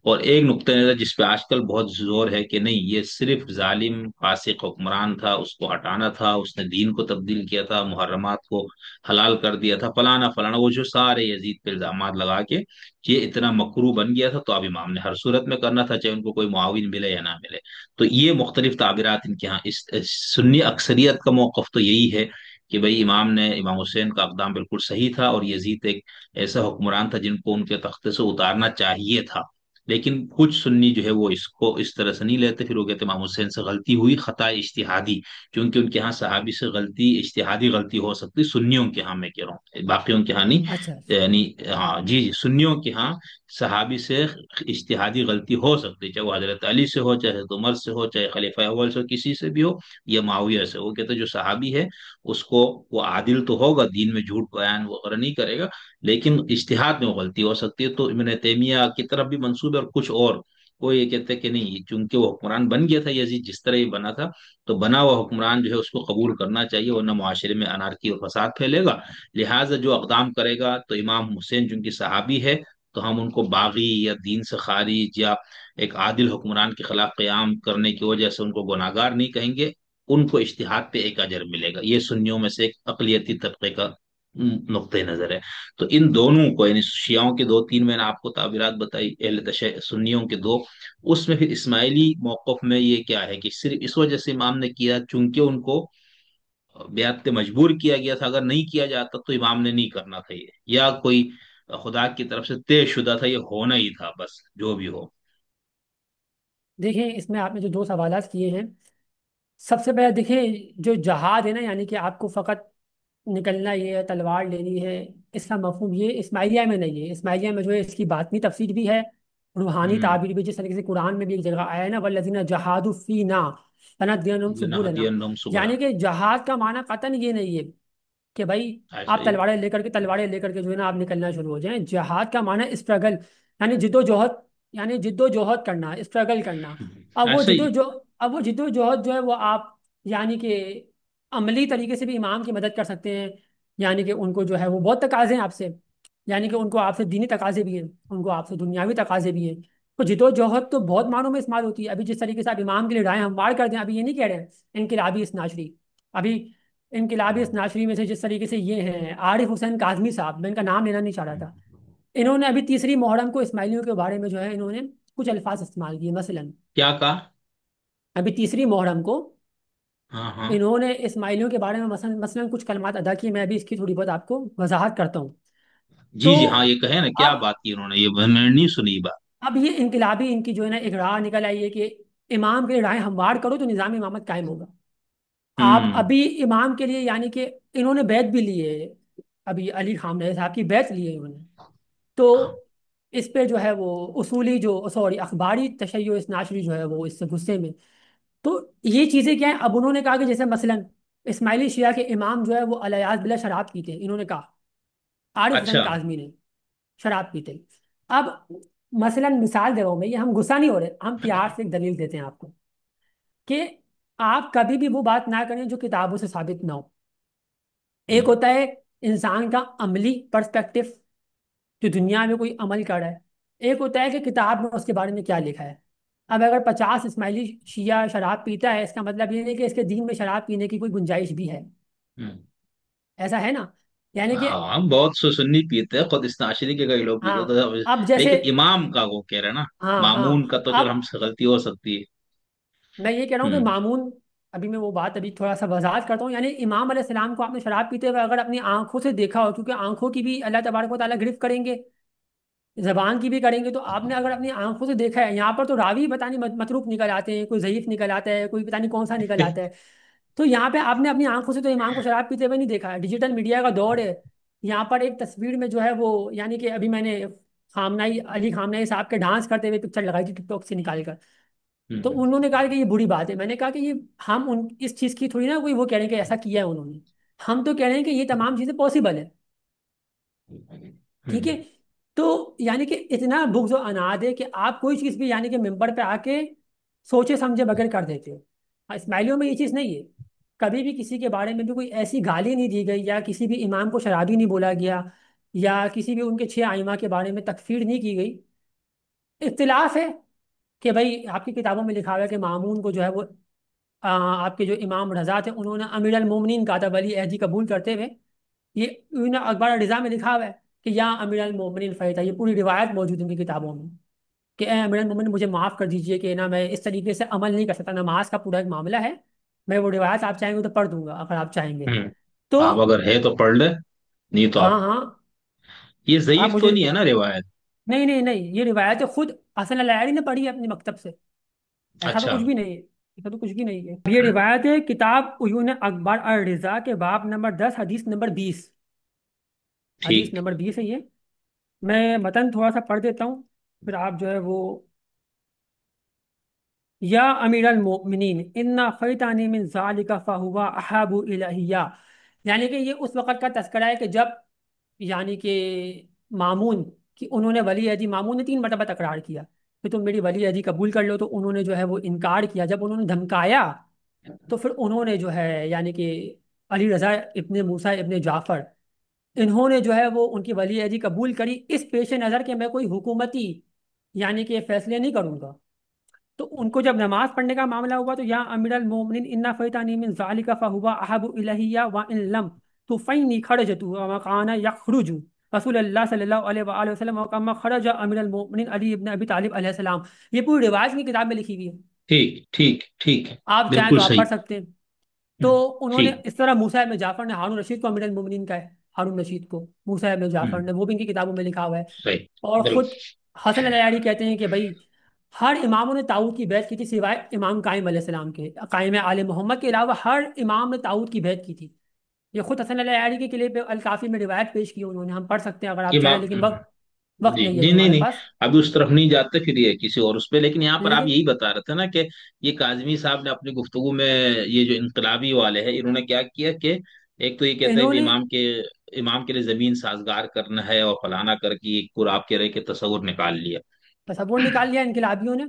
اور ایک نقطۂ نظر جس پہ آج کل بہت زور ہے کہ نہیں، یہ صرف ظالم فاسق حکمران تھا، اس کو ہٹانا تھا، اس نے دین کو تبدیل کیا تھا، محرمات کو حلال کر دیا تھا، فلانا فلانا، وہ جو سارے یزید پہ الزامات لگا کے یہ اتنا مکروہ بن گیا تھا، تو اب امام نے ہر صورت میں کرنا تھا، چاہے ان کو کوئی معاون ملے یا نہ ملے۔ تو یہ مختلف تعبیرات ان کے ہاں، اس سنی اکثریت کا موقف تو یہی ہے کہ بھئی امام نے، امام حسین کا اقدام بالکل صحیح تھا، اور یزید ایک ایسا حکمران تھا جن کو ان کے تختے سے اتارنا چاہیے تھا۔ لیکن کچھ سنی جو ہے وہ اس کو اس طرح سے نہیں لیتے، پھر وہ کہتے ہیں امام حسین سے غلطی ہوئی، خطا اجتہادی، کیونکہ ان کے ہاں صحابی سے غلطی اجتہادی غلطی ہو سکتی، سنیوں کے ہاں میں کہہ رہا ہوں، باقیوں کے ہاں نہیں، اچھا، یعنی ہاں جی جی، سنیوں کے ہاں صحابی سے اجتہادی غلطی ہو سکتی، چاہے وہ حضرت علی سے ہو، چاہے حضرت عمر سے ہو، چاہے خلیفہ اول سے ہو، کسی سے بھی ہو، یا معاویہ سے۔ وہ کہتے ہیں جو صحابی ہے اس کو، وہ عادل تو ہوگا، دین میں جھوٹ بیان وغیرہ نہیں کرے گا، لیکن اجتہاد میں وہ غلطی ہو سکتی ہے۔ تو ابن تیمیہ کی طرف بھی منسوب ہے، اور کچھ اور وہ یہ کہتے ہیں کہ نہیں، چونکہ وہ حکمران بن گیا تھا یزید جس طرح ہی بنا تھا، تو بنا ہوا حکمران جو ہے اس کو قبول کرنا چاہیے، ورنہ معاشرے میں انارکی اور فساد پھیلے گا۔ لہٰذا جو اقدام کرے گا، تو امام حسین چونکہ صحابی ہے، تو ہم ان کو باغی یا دین سے خارج یا ایک عادل حکمران کے خلاف قیام کرنے کی وجہ سے ان کو گناہگار نہیں کہیں گے، ان کو اجتہاد پہ ایک اجر ملے گا۔ یہ سنیوں میں سے ایک اقلیتی طبقے کا نقطۂ نظر ہے۔ تو ان دونوں کو، یعنی شیعوں کے دو تین میں نے آپ کو تعبیرات بتائی، اہل سنیوں کے دو، اس میں پھر اسماعیلی موقف میں یہ کیا ہے کہ صرف اس وجہ سے امام نے کیا چونکہ ان کو بیعت پہ مجبور کیا گیا تھا، اگر نہیں کیا جاتا تو امام نے نہیں کرنا تھا یہ، یا کوئی خدا کی طرف سے طے شدہ تھا، یہ ہونا ہی تھا بس جو بھی ہو۔ دیکھیں اس میں آپ نے جو دو سوالات کیے ہیں، سب سے پہلے دیکھیں جو جہاد ہے نا، یعنی کہ آپ کو فقط نکلنا یہ ہے، تلوار لینی ہے، اس کا مفہوم یہ اسماعیلیہ میں نہیں ہے۔ اسماعیلیہ میں جو ہے اس کی باطنی تفسیر بھی ہے، روحانی ہوں، تعبیر بھی، جس طریقے سے قرآن میں بھی ایک جگہ آیا ہے نا، والذین جہادوا فینا لنہدینہم سبلنا، لنہدینہم سبلنا، یعنی کہ جہاد کا معنی قطعاً یہ نہیں ہے کہ بھائی ایسا آپ ہی۔ تلواریں لے کر کے جو ہے نا آپ نکلنا شروع ہو جائیں۔ جہاد کا معنی اسٹرگل، یعنی جد و جہد، یعنی جد و جہد کرنا، اسٹرگل کرنا۔ اب وہ ایسا جد ہی۔ و جو اب وہ جد و جہد جو ہے وہ آپ یعنی کہ عملی طریقے سے بھی امام کی مدد کر سکتے ہیں، یعنی کہ ان کو جو ہے وہ بہت تقاضے ہیں آپ سے، یعنی کہ ان کو آپ سے دینی تقاضے بھی ہیں، ان کو آپ سے دنیاوی تقاضے بھی ہیں۔ تو جدوجہد تو بہت معنوں میں استعمال ہوتی ہے. ابھی جس طریقے سے آپ امام کے لیے رائے ہموار کر دیں، ابھی یہ نہیں کہہ رہے ہیں انقلابی اثناچری. ابھی انقلابی اثناچری میں سے جس طریقے سے یہ ہیں عارف حسین کاظمی صاحب، میں ان کا نام لینا نہیں چاہ رہا تھا، انہوں نے ابھی تیسری محرم کو اسماعیلیوں کے بارے میں جو ہے انہوں نے کچھ الفاظ استعمال کیے. مثلا کیا کہا؟ ابھی تیسری محرم کو ہاں ہاں. انہوں نے اسماعیلیوں کے بارے میں مثلا کچھ کلمات ادا کیے. میں ابھی اس کی تھوڑی بہت آپ کو وضاحت کرتا ہوں. جی تو جی ہاں، یہ کہے نا کیا اب بات کی انہوں نے، یہ میں نے نہیں سنی یہ بات. اب یہ انقلابی ان کی جو ہے نا ایک راہ نکل آئی ہے کہ امام کے رائے ہموار کرو تو نظام امامت قائم ہوگا. آپ ہوں. ابھی امام کے لیے یعنی کہ انہوں نے بیعت بھی لی ہے، ابھی علی خامنہ صاحب کی بیعت لی ہے انہوں نے. تو اس پہ جو ہے وہ اصولی جو سوری اخباری تشیع اسناشری جو ہے وہ اس سے غصے میں. تو یہ چیزیں کیا ہیں؟ اب انہوں نے کہا کہ جیسے مثلا اسماعیلی شیعہ کے امام جو ہے وہ الیاز بلا شراب پیتے ہیں، انہوں نے کہا عارف حسین اچھا. کاظمی نے شراب پیتے ہیں. اب مثلا مثال دے رہا ہوں میں، یہ ہم غصہ نہیں ہو رہے، ہم پیار سے ایک دلیل دیتے ہیں آپ کو کہ آپ کبھی بھی وہ بات نہ کریں جو کتابوں سے ثابت نہ ہو. ایک ہوں. ہوتا ہے انسان کا عملی پرسپیکٹو جو دنیا میں کوئی عمل کر رہا ہے، ایک ہوتا ہے کہ کتاب میں اس کے بارے میں کیا لکھا ہے. اب اگر 50 اسماعیلی شیعہ شراب پیتا ہے، اس کا مطلب یہ نہیں کہ اس کے دین میں شراب پینے کی کوئی گنجائش بھی ہے. ہوں. ایسا ہے نا؟ یعنی کہ ہاں بہت سنی پیتے ہیں، خود استعشری کے کئی لوگ پیتے ہاں. ہوتے ہیں. اب جیسے لیکن امام کا وہ کہہ رہے ہیں نا. ہاں ہاں. مامون کا تو اب چلو ہم سے غلطی ہو سکتی ہے. میں یہ کہہ رہا ہوں کہ ہوں. مامون، ابھی میں وہ بات ابھی تھوڑا سا وضاحت کرتا ہوں. یعنی امام علیہ السلام کو آپ نے شراب پیتے ہوئے اگر اپنی آنکھوں سے دیکھا ہو، کیونکہ آنکھوں کی بھی اللہ تبارک و تعالیٰ گرفت کریں گے، زبان کی بھی کریں گے، تو آپ نے اگر اپنی آنکھوں سے دیکھا ہے، یہاں پر تو راوی پتہ نہیں متروک نکل آتے ہیں، کوئی ضعیف نکل آتا ہے، کوئی پتہ نہیں کون سا نکل آتا ہے. تو یہاں پہ آپ نے اپنی آنکھوں سے تو امام کو شراب پیتے ہوئے نہیں دیکھا ہے. ڈیجیٹل میڈیا کا دور ہے. یہاں پر ایک تصویر میں جو ہے وہ یعنی کہ ابھی میں نے خامنائی علی خامنائی صاحب کے ڈانس کرتے ہوئے پکچر لگائی تھی ٹک ٹاک سے نکال کر. تو ہوں. انہوں نے کہا کہ یہ بری بات ہے. میں نے کہا کہ یہ ہم اس چیز کی تھوڑی نا کوئی وہ کہہ رہے ہیں کہ ایسا کیا ہے انہوں نے. ہم تو کہہ رہے ہیں کہ یہ تمام چیزیں پاسبل ہے. ٹھیک ہے. ہوں. تو یعنی کہ اتنا بغض و عناد ہے کہ آپ کوئی چیز بھی یعنی کہ ممبر پہ آ کے سوچے سمجھے بغیر کر دیتے ہو. اسماعیلیوں میں یہ چیز نہیں ہے. کبھی بھی کسی کے بارے میں بھی کوئی ایسی گالی نہیں دی گئی، یا کسی بھی امام کو شرابی نہیں بولا گیا، یا کسی بھی ان کے 6 ائمہ کے بارے میں تکفیر نہیں کی گئی. اختلاف ہے کہ بھائی آپ کی کتابوں میں لکھا ہوا ہے کہ مامون کو جو ہے وہ آپ کے جو امام رضا تھے انہوں نے امیر المومنین کہا تھا ولی عہدی قبول کرتے ہوئے. یہ اخبار رضا میں لکھا ہوا ہے کہ یا امیر المومنین فیضا، یہ پوری روایت موجود ہے ان کی کتابوں میں کہ اے امیر المومنین مجھے معاف کر دیجئے کہ نا میں اس طریقے سے عمل نہیں کر سکتا، نماز کا پورا ایک معاملہ ہے. میں وہ روایت آپ چاہیں گے تو پڑھ دوں گا اگر آپ چاہیں گے ہوں. تو. آپ اگر ہے تو پڑھ لے، نہیں تو ہاں آپ. ہاں. یہ آپ ضعیف تو مجھے نہیں ہے نا روایت؟ نہیں نہیں نہیں، یہ روایت خود حسن العیاری نے پڑھی ہے اپنے مکتب سے. ایسا تو اچھا. کچھ بھی نہیں ہے. ایسا تو کچھ بھی نہیں ہے. یہ روایت ہے کتاب عیون اخبار الرضا کے باب نمبر 10 حدیث نمبر 20. حدیث ٹھیک. نمبر 20 ہے یہ. میں متن تھوڑا سا پڑھ دیتا ہوں، پھر آپ جو ہے وہ. یا امیر المؤمنین ان خیتانی من ذالک فہو احب الیہ. یعنی کہ یہ اس وقت کا تذکرہ ہے کہ جب یعنی کہ مامون کہ انہوں نے ولی عہدی، مامون نے 3 مرتبہ تکرار کیا کہ تم میری ولی عہدی قبول کر لو، تو انہوں نے جو ہے وہ انکار کیا. جب انہوں نے دھمکایا تو پھر انہوں نے جو ہے یعنی کہ علی رضا ابن موسیٰ ابن جعفر، انہوں نے جو ہے وہ ان کی ولی عہدی قبول کری اس پیش نظر کہ میں کوئی حکومتی یعنی کہ فیصلے نہیں کروں گا. تو ان کو جب نماز پڑھنے کا معاملہ ہوا تو یا امیر المومنین ان فیتانی من ذالک فہو احب الیہ وان لم تفینی خرجت وکان یخرج رسول اللہ صلی اللہ علیہ وآلہ وسلم وکما خرج امیر المومنین علی ابن ابی طالب علیہ السلام. یہ پوری روایت کی کتاب میں لکھی ہوئی ہے، ٹھیک ٹھیک ٹھیک ہے. آپ چاہیں بالکل تو آپ صحیح. پڑھ سکتے ہیں. تو ہوں. انہوں نے ٹھیک. اس طرح موسیٰ ابن جعفر نے ہارون رشید کو امیر المومنین کا ہے، ہارون رشید کو موسیٰ ابن جعفر ہوں. نے، وہ بھی ان کی کتابوں میں لکھا ہوا ہے. صحیح. اور خود بالکل. حسن العیاری کہتے ہیں کہ بھائی ہر اماموں نے طاؤد کی بیعت کی تھی سوائے امام قائم علیہ السلام کے، قائم آل محمد کے علاوہ ہر امام نے طاؤد کی بیعت کی تھی. یہ خود حسن العیاری کے قلعے پہ الکافی میں روایت پیش کی انہوں نے، ہم پڑھ سکتے ہیں اگر آپ چاہیں، لیکن وقت جی نہیں ہے جی، ابھی نہیں ہمارے نہیں، پاس. ابھی اس طرف نہیں جاتے پھر یہ کسی اور اس پہ. لیکن یہاں پر آپ لیکن یہی بتا رہے تھے نا کہ یہ کاظمی صاحب نے اپنی گفتگو میں یہ جو انقلابی والے ہیں انہوں نے کیا کیا کہ ایک تو یہ کہتے ہیں انہوں کہ نے امام کے لیے زمین سازگار کرنا ہے اور فلانا کر کے ایک پورا آپ کہہ رہے کہ تصور نکال لیا. تصور نکال لیا انقلابیوں نے،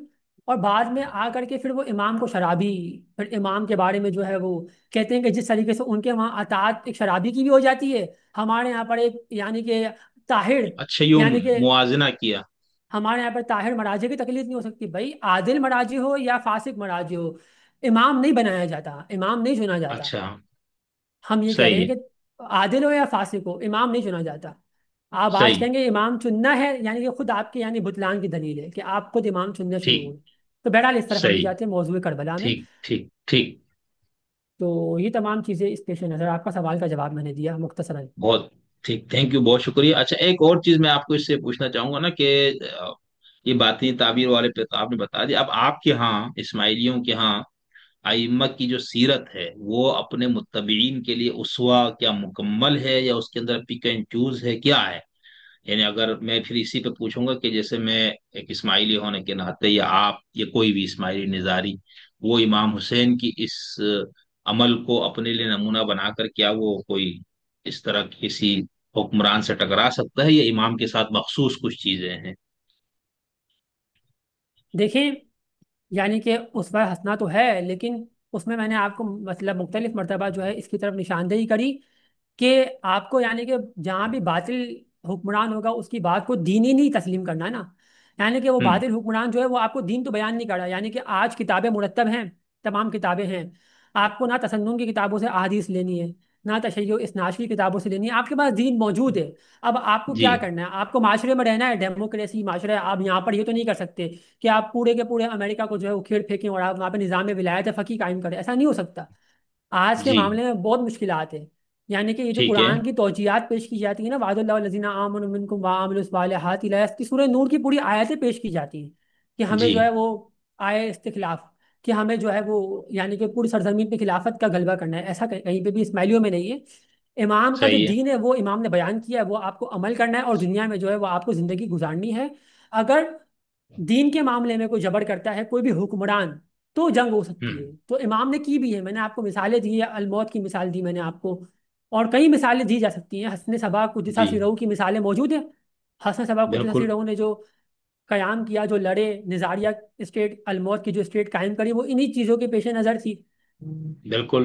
اور بعد میں آ کر کے پھر وہ امام کو شرابی، پھر امام کے بارے میں جو ہے وہ کہتے ہیں کہ جس طریقے سے ان کے وہاں اطاعت ایک شرابی کی بھی ہو جاتی ہے، ہمارے یہاں پر ایک یعنی کہ طاہر اچھا، یوں یعنی کہ موازنہ کیا. ہمارے یہاں پر طاہر مراجع کی تقلید نہیں ہو سکتی بھائی، عادل مراجع ہو یا فاسق مراجع ہو، امام نہیں بنایا جاتا، امام نہیں چنا جاتا۔ اچھا، ہم یہ کہہ رہے صحیح ہیں ہے، کہ عادل ہو یا فاسق ہو، امام نہیں چنا جاتا۔ آپ آج صحیح، کہیں گے امام چننا ہے، یعنی کہ خود آپ کی یعنی بطلان کی دلیل ہے کہ آپ خود امام چننا شروع ٹھیک، ہوئے۔ تو بہرحال اس طرف ہم نہیں صحیح، جاتے موضوع کربلا میں۔ ٹھیک، ٹھیک، ٹھیک، تو یہ تمام چیزیں اس پیش نظر آپ کا سوال کا جواب میں نے دیا مختصراً۔ بہت ٹھیک، تھینک یو، بہت شکریہ۔ اچھا، ایک اور چیز میں آپ کو اس سے پوچھنا چاہوں گا نا کہ یہ باتیں تعبیر والے پہ تو آپ نے بتا دی، اب آپ کے ہاں اسماعیلیوں کے ہاں ائمہ کی جو سیرت ہے وہ اپنے متبعین کے لیے اسوہ کیا مکمل ہے، یا اس کے اندر پک اینڈ چوز ہے، کیا ہے؟ یعنی اگر میں پھر اسی پہ پوچھوں گا کہ جیسے میں ایک اسماعیلی ہونے کے ناطے، یا آپ یا کوئی بھی اسماعیلی نظاری، وہ امام حسین کی اس عمل کو اپنے لیے نمونہ بنا کر کیا وہ کوئی اس طرح کسی حکمران سے ٹکرا سکتا ہے، یا امام کے ساتھ مخصوص کچھ چیزیں ہیں؟ دیکھیں، یعنی کہ اسوہ حسنہ تو ہے، لیکن اس میں نے آپ کو مطلب مختلف مرتبہ جو ہے اس کی طرف نشاندہی کری کہ آپ کو یعنی کہ جہاں بھی باطل حکمران ہوگا اس کی بات کو دینی نہیں تسلیم کرنا ہے نا۔ یعنی کہ وہ ہوں، باطل حکمران جو ہے وہ آپ کو دین تو بیان نہیں کر رہا، یعنی کہ آج کتابیں مرتب ہیں، تمام کتابیں ہیں، آپ کو نہ تسنن کی کتابوں سے احادیث لینی ہے، نہ تشیع و اسناد کی کتابوں سے لینی ہے، آپ کے پاس دین موجود ہے۔ اب آپ کو جی، کیا کرنا ہے؟ آپ کو معاشرے میں رہنا ہے، ڈیموکریسی معاشرہ ہے، آپ یہاں پر یہ تو نہیں کر سکتے کہ آپ پورے کے پورے امریکہ کو جو ہے اکھیڑ پھینکیں اور آپ وہاں پہ نظام ولایت فقیہ قائم کریں، ایسا نہیں ہو سکتا۔ آج کے جی، معاملے میں بہت مشکلات ہیں، یعنی کہ یہ جو ٹھیک ہے، قرآن کی توجیہات پیش کی جاتی ہیں نا، وعد اللہ الذین آمنوا منکم وعملوا الصالحات، اس کی سورہ نور کی پوری آیتیں پیش کی جاتی ہیں کہ ہمیں جی، جو ہے وہ آئے استخلاف، کہ ہمیں جو ہے وہ یعنی کہ پوری سرزمین پہ خلافت کا غلبہ کرنا ہے، ایسا کہیں پہ بھی اسماعیلیوں میں نہیں ہے۔ امام کا جو صحیح ہے، دین ہے وہ امام نے بیان کیا ہے، وہ آپ کو عمل کرنا ہے اور دنیا میں جو ہے وہ آپ کو زندگی گزارنی ہے۔ اگر دین کے معاملے میں کوئی جبر کرتا ہے کوئی بھی حکمران، تو جنگ ہو سکتی ہوں، ہے، تو امام نے کی بھی ہے، میں نے آپ کو مثالیں دی ہیں، الموت کی مثال دی میں نے آپ کو، اور کئی مثالیں دی جا سکتی ہیں، حسن صبا قدسہ جی، سیرہ کی مثالیں موجود ہیں۔ حسن صبا قدسہ بالکل، سیرہ نے جو قیام کیا، جو لڑے، نظاریہ اسٹیٹ، الموت کی جو اسٹیٹ قائم کری، وہ انہی چیزوں کے پیش نظر تھی۔ بالکل،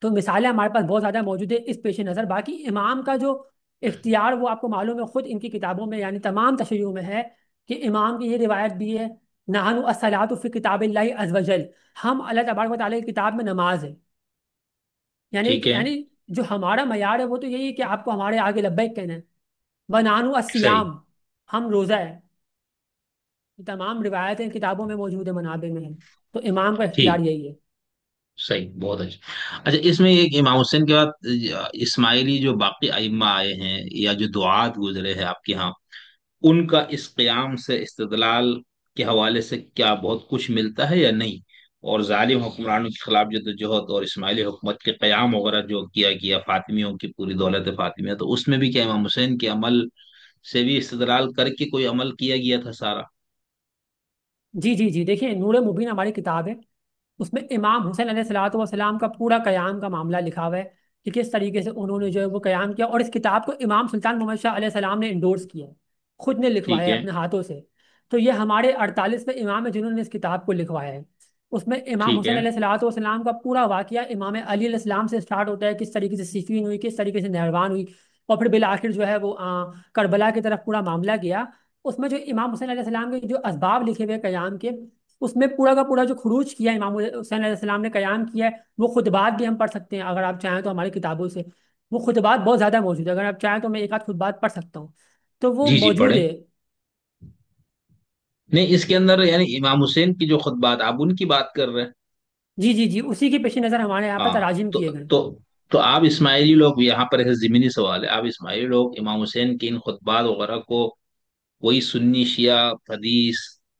تو مثالیں ہمارے پاس بہت زیادہ موجود ہے اس پیش نظر۔ باقی امام کا جو اختیار وہ آپ کو معلوم ہے، خود ان کی کتابوں میں یعنی تمام تشریحوں میں ہے کہ امام کی یہ روایت بھی ہے، نحن الصلاۃ فی کتاب اللہ عز وجل، ہم اللہ تبارک و تعالیٰ کی کتاب میں نماز ہے، یعنی ٹھیک کہ ہے، جو ہمارا معیار ہے وہ تو یہی ہے کہ آپ کو ہمارے آگے لبیک کہنا ہے، بنانو صحیح، الصیام، ہم روزہ ہے۔ یہ تمام روایتیں کتابوں میں موجود ہے، منابع میں ہیں، تو امام کا اختیار ٹھیک، یہی ہے۔ صحیح، بہت اچھا۔ اچھا، اس میں ایک امام حسین کے بعد اسماعیلی جو باقی ائمہ آئے ہیں یا جو دعات گزرے ہیں آپ کے ہاں، ان کا اس قیام سے استدلال کے حوالے سے کیا بہت کچھ ملتا ہے یا نہیں؟ اور ظالم حکمرانوں کے خلاف جدوجہد اور اسماعیلی حکومت کے قیام وغیرہ جو کیا فاطمیوں کی پوری دولت فاطمیہ، تو اس میں بھی کیا امام حسین کے عمل سے بھی استدلال کر کے کوئی عمل کیا گیا تھا سارا؟ جی جی جی، دیکھیں نور مبین ہماری کتاب ہے، اس میں امام حسین علیہ الصلوۃ والسلام کا پورا قیام کا معاملہ لکھا ہوا ہے کہ کس طریقے سے انہوں نے جو ہے وہ قیام کیا، اور اس کتاب کو امام سلطان محمد شاہ علیہ السلام نے انڈورس کیا ہے، خود نے لکھوایا ٹھیک ہے ہے، اپنے ہاتھوں سے۔ تو یہ ہمارے 48ویں امام ہیں جنہوں نے اس کتاب کو لکھوایا ہے۔ اس میں امام ٹھیک حسین ہے، علیہ الصلوۃ والسلام کا پورا واقعہ امام علی علیہ السلام سے سٹارٹ ہوتا ہے، کس طریقے سے صفین ہوئی، کس طریقے سے نہروان ہوئی، اور پھر بالآخر جو ہے وہ کربلا کی طرف پورا معاملہ گیا۔ اس میں جو امام حسین علیہ السلام کے جو اسباب لکھے ہوئے قیام کے، اس میں پورا کا پورا جو خروج کیا امام حسین علیہ السلام نے قیام کیا ہے، وہ خطبات بھی ہم پڑھ سکتے ہیں اگر آپ چاہیں تو ہماری کتابوں سے، وہ خطبات بہت زیادہ موجود ہے، اگر آپ چاہیں تو میں ایک آدھ خطبات پڑھ سکتا ہوں، تو وہ جی، جی، موجود پڑھیں۔ ہے۔ نہیں، اس کے اندر یعنی امام حسین کی جو خطبات آپ ان کی بات کر رہے ہیں؟ جی جی جی، اسی کے پیش نظر ہمارے یہاں پر ہاں، تراجم تو کیے گئے ہیں۔ تو تو آپ اسماعیلی لوگ یہاں پر ایک ضمنی سوال ہے، آپ اسماعیلی لوگ امام حسین کے ان خطبات وغیرہ کو کوئی سنی شیعہ حدیث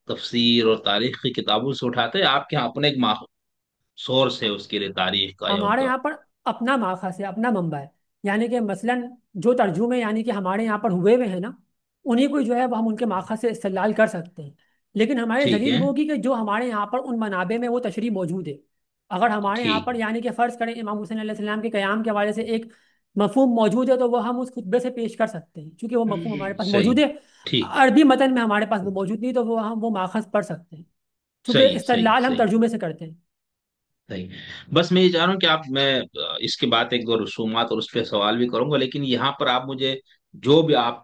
تفسیر اور تاریخ کی کتابوں سے اٹھاتے ہیں؟ آپ کے یہاں اپنے ایک سورس ہے اس کے لیے تاریخ کا یا ان ہمارے کا؟ یہاں پر اپنا ماخذ ہے، اپنا منبع ہے، یعنی کہ مثلاً جو ترجمے یعنی کہ ہمارے یہاں پر ہوئے ہوئے ہیں نا، انہیں کو جو ہے وہ ہم ان کے ماخذ سے استدلال کر سکتے ہیں، لیکن ہماری ٹھیک دلیل ہے، ہوگی کہ جو ہمارے یہاں پر ان منابع میں وہ تشریح موجود ہے۔ اگر ہمارے یہاں ٹھیک، پر یعنی کہ فرض کریں امام حسین علیہ السلام کے قیام کے حوالے سے ایک مفہوم موجود ہے، تو وہ ہم اس خطبے سے پیش کر سکتے ہیں، کیونکہ وہ مفہوم ہمارے پاس صحیح، موجود ہے۔ ٹھیک، عربی متن میں ہمارے پاس وہ موجود نہیں، تو وہ ہم وہ ماخذ پڑھ سکتے ہیں، کیونکہ صحیح، صحیح، استدلال ہم صحیح، ترجمے سے کرتے ہیں۔ صحیح۔ بس میں یہ چاہ رہا ہوں کہ میں اس کے بعد ایک دو رسومات اور اس پہ سوال بھی کروں گا، لیکن یہاں پر آپ مجھے جو بھی آپ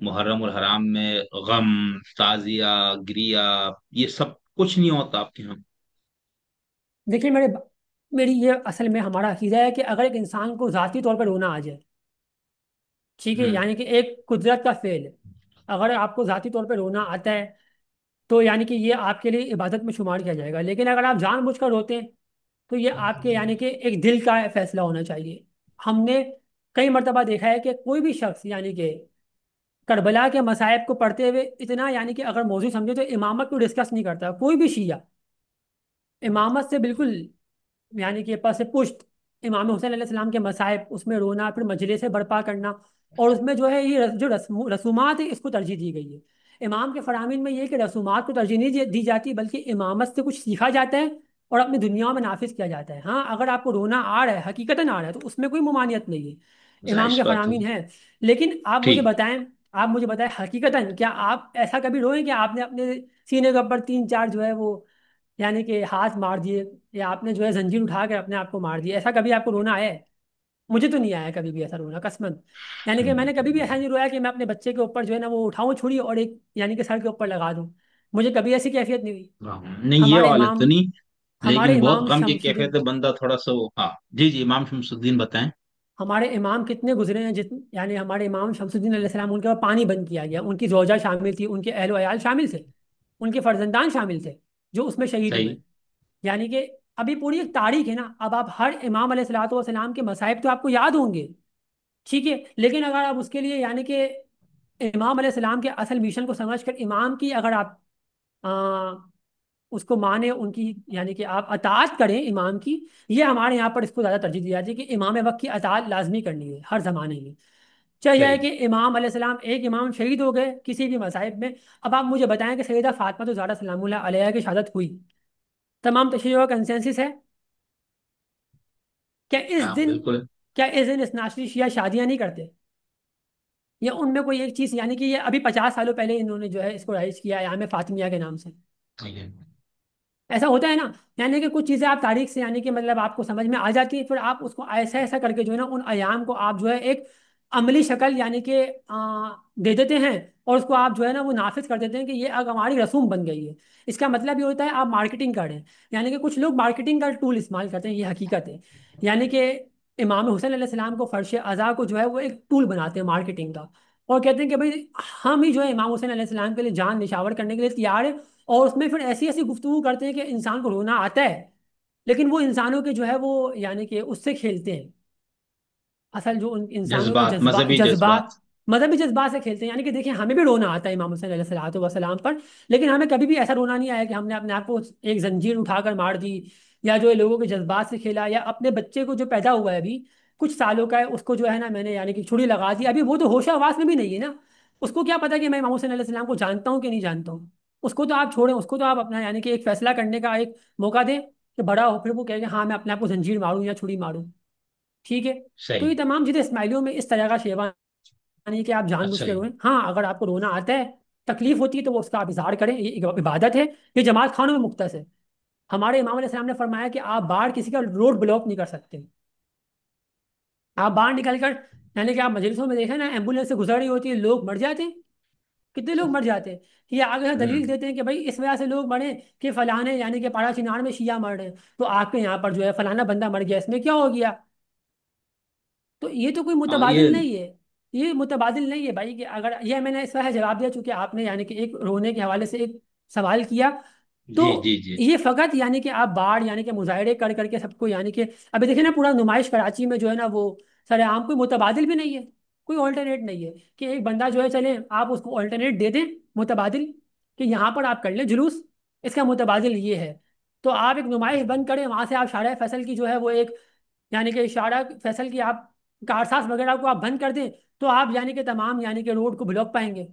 محرم الحرام میں غم، تعزیہ، گریا، یہ سب کچھ نہیں ہوتا آپ کے یہاں؟ دیکھیے میری یہ اصل میں ہمارا عقیدہ ہے کہ اگر ایک انسان کو ذاتی طور پر رونا آ جائے، ٹھیک ہے، ہوں، یعنی کہ ایک قدرت کا فعل ہے، اگر آپ کو ذاتی طور پہ رونا آتا ہے تو یعنی کہ یہ آپ کے لیے عبادت میں شمار کیا جائے گا، لیکن اگر آپ جان بوجھ کر روتے ہیں تو یہ آپ کے یعنی کہ ایک دل کا فیصلہ ہونا چاہیے۔ ہم نے کئی مرتبہ دیکھا ہے کہ کوئی بھی شخص یعنی کہ کربلا کے مصائب کو پڑھتے ہوئے اتنا یعنی کہ اگر موضوع سمجھے تو امامت کو ڈسکس نہیں کرتا کوئی بھی شیعہ، امامت سے بالکل یعنی کہ پس پشت، امام حسین علیہ السلام کے مصائب اس میں رونا، پھر مجلس سے برپا کرنا، اور اس میں جو ہے یہ جو رسومات ہے اس کو ترجیح دی گئی ہے۔ امام کے فرامین میں یہ ہے کہ رسومات کو ترجیح نہیں دی جاتی بلکہ امامت سے کچھ سیکھا جاتا ہے اور اپنی دنیا میں نافذ کیا جاتا ہے۔ ہاں اگر آپ کو رونا آ رہا ہے، حقیقتاً آ رہا ہے، تو اس میں کوئی ممانعت نہیں ہے، ظاہر امام سی کے بات فرامین ہوگی۔ ہے۔ لیکن ٹھیک۔ آپ مجھے بتائیں حقیقتاً کیا آپ ایسا کبھی روئے کہ آپ نے اپنے سینے کے اوپر تین چار جو ہے وہ یعنی کہ ہاتھ مار دیے، یا آپ نے جو ہے زنجیر اٹھا کر اپنے آپ کو مار دیا؟ ایسا کبھی آپ کو رونا آیا ہے؟ مجھے تو نہیں آیا کبھی بھی ایسا رونا قسمن، یعنی کہ میں نے کبھی بھی ایسا نہیں رویا کہ میں اپنے بچے کے اوپر جو ہے نا وہ اٹھاؤں چھری اور ایک یعنی کہ سر کے اوپر لگا دوں، مجھے کبھی ایسی کیفیت نہیں ہوئی۔ ہاں، نہیں یہ ہمارے والے تو امام نہیں، ہمارے لیکن بہت امام غم کی شمس کیفیت الدین ہے بندہ تھوڑا سا وہ، ہاں جی جی، امام شمس الدین بتائیں۔ ہمارے امام کتنے گزرے ہیں، یعنی ہمارے امام شمس الدین علیہ السلام، ان کے اوپر پانی بند کیا گیا، ان کی زوجہ شامل تھی، ان کے اہل و عیال شامل تھے، ان کے فرزندان شامل تھے جو اس میں شہید ہوئے، صحیح۔ یعنی کہ ابھی پوری ایک تاریخ ہے نا۔ اب آپ ہر امام علیہ الصلوۃ والسلام کے مصائب تو آپ کو یاد ہوں گے، ٹھیک ہے، لیکن اگر آپ اس کے لیے یعنی کہ امام علیہ السلام کے اصل مشن کو سمجھ کر امام کی اگر آپ آ, اس کو مانے، ان کی یعنی کہ آپ اطاعت کریں امام کی، یہ ہمارے یہاں پر اس کو زیادہ ترجیح دی جاتی ہے کہ امام وقت کی اطاعت لازمی کرنی ہے ہر زمانے میں، چاہے یہ ہے صحیح۔ کہ امام علیہ السلام ایک امام شہید ہو گئے کسی بھی مصائب میں۔ اب آپ مجھے بتائیں کہ سیدہ فاطمہ تو زہرا سلام اللہ علیہ کی شہادت ہوئی، تمام تشیعوں کا کنسنسس ہے کیا اس ہاں دن بالکل۔ کیا اس دن اسناشری شیعہ شادیاں نہیں کرتے؟ یا ان میں کوئی ایک چیز یعنی کہ یہ ابھی 50 سالوں پہلے انہوں نے جو ہے اس کو رائج کیا ایام فاطمیہ کے نام سے، ٹھیک ہے۔ ایسا ہوتا ہے نا، یعنی کہ کچھ چیزیں آپ تاریخ سے یعنی کہ مطلب آپ کو سمجھ میں آ جاتی ہے، پھر آپ اس کو ایسا ایسا کر کے جو ہے نا ان ایام کو آپ جو ہے ایک عملی شکل یعنی کہ دے دیتے ہیں، اور اس کو آپ جو ہے نا وہ نافذ کر دیتے ہیں کہ یہ اب ہماری رسوم بن گئی ہے۔ اس کا مطلب یہ ہوتا ہے آپ مارکیٹنگ کر رہے ہیں، یعنی کہ کچھ لوگ مارکیٹنگ کا ٹول استعمال کرتے ہیں، یہ حقیقت ہے، یعنی کہ امام حسین علیہ السلام کو فرش ازا کو جو ہے وہ ایک ٹول بناتے ہیں مارکیٹنگ کا، اور کہتے ہیں کہ بھائی ہم ہی جو ہے امام حسین علیہ السلام کے لیے جان نشاور کرنے کے لیے تیار ہے، اور اس میں پھر ایسی ایسی گفتگو کرتے ہیں کہ انسان کو رونا آتا ہے، لیکن وہ انسانوں کے جو ہے وہ یعنی کہ اس سے کھیلتے ہیں، اصل جو ان انسانوں کے جذبات، مذہبی جذبات جذبات۔ مذہبی جذبات سے کھیلتے ہیں، یعنی کہ دیکھیں ہمیں بھی رونا آتا ہے امام حسین علیہ الصلوۃ والسلام پر، لیکن ہمیں کبھی بھی ایسا رونا نہیں آیا کہ ہم نے اپنے آپ کو ایک زنجیر اٹھا کر مار دی، یا جو ہے لوگوں کے جذبات سے کھیلا، یا اپنے بچے کو جو پیدا ہوا ہے ابھی کچھ سالوں کا ہے اس کو جو ہے نا میں نے یعنی کہ چھری لگا دی، ابھی وہ تو ہوش آواز میں بھی نہیں ہے نا، اس کو کیا پتا کہ میں امام حسین علیہ السلام کو جانتا ہوں کہ نہیں جانتا ہوں؟ اس کو تو آپ چھوڑیں، اس کو تو آپ اپنا یعنی کہ ایک فیصلہ کرنے کا ایک موقع دیں کہ بڑا ہو، پھر وہ کہے کہ ہاں میں اپنے آپ کو زنجیر ماروں یا چھری ماروں، ٹھیک ہے۔ تو صحیح۔ یہ تمام چیزیں اسماعیلیوں میں اس طرح کا شیوہ نہیں کہ آپ جان بوجھ اچھا کے جی۔ روئیں، ہاں اگر آپ کو رونا آتا ہے، تکلیف ہوتی ہے تو وہ اس کا آپ اظہار کریں، یہ ایک عبادت ہے، یہ جماعت خانوں میں مختص ہے۔ ہمارے امام علیہ السلام نے فرمایا کہ آپ باہر کسی کا روڈ بلاک نہیں کر سکتے، آپ باہر نکل کر یعنی کہ آپ مجلسوں میں دیکھیں نا ایمبولینس سے گزر رہی ہوتی ہے، لوگ مر جاتے ہیں، کتنے لوگ مر جاتے ہیں، یہ آگے سے دلیل ہوں۔ دیتے ہیں کہ بھائی اس وجہ سے لوگ مرے کہ فلانے یعنی کہ پاڑا چنار میں شیعہ مر رہے ہیں، تو آپ کے یہاں پر جو ہے فلانا بندہ مر گیا، اس میں کیا ہو گیا؟ تو یہ تو کوئی ہاں یہ، متبادل نہیں ہے، یہ متبادل نہیں ہے بھائی، کہ اگر یہ میں نے اس طرح جواب دیا چونکہ آپ نے یعنی کہ ایک رونے کے حوالے سے ایک سوال کیا، تو جی جی جی۔ یہ فقط یعنی کہ آپ باہر یعنی کہ مظاہرے کر کر کے سب کو یعنی کہ ابھی دیکھیں نا پورا نمائش کراچی میں جو ہے نا وہ سر عام کوئی متبادل بھی نہیں ہے، کوئی آلٹرنیٹ نہیں ہے کہ ایک بندہ جو ہے چلے آپ اس کو آلٹرنیٹ دے دیں متبادل کہ یہاں پر آپ کر لیں جلوس، اس کا متبادل یہ ہے، تو آپ ایک نمائش بند کریں، وہاں سے آپ شارع فیصل کی جو ہے وہ ایک یعنی کہ شارع فیصل کی آپ کارساز وغیرہ کو آپ بند کر دیں، تو آپ یعنی کہ تمام یعنی کہ روڈ کو بلاک پائیں گے،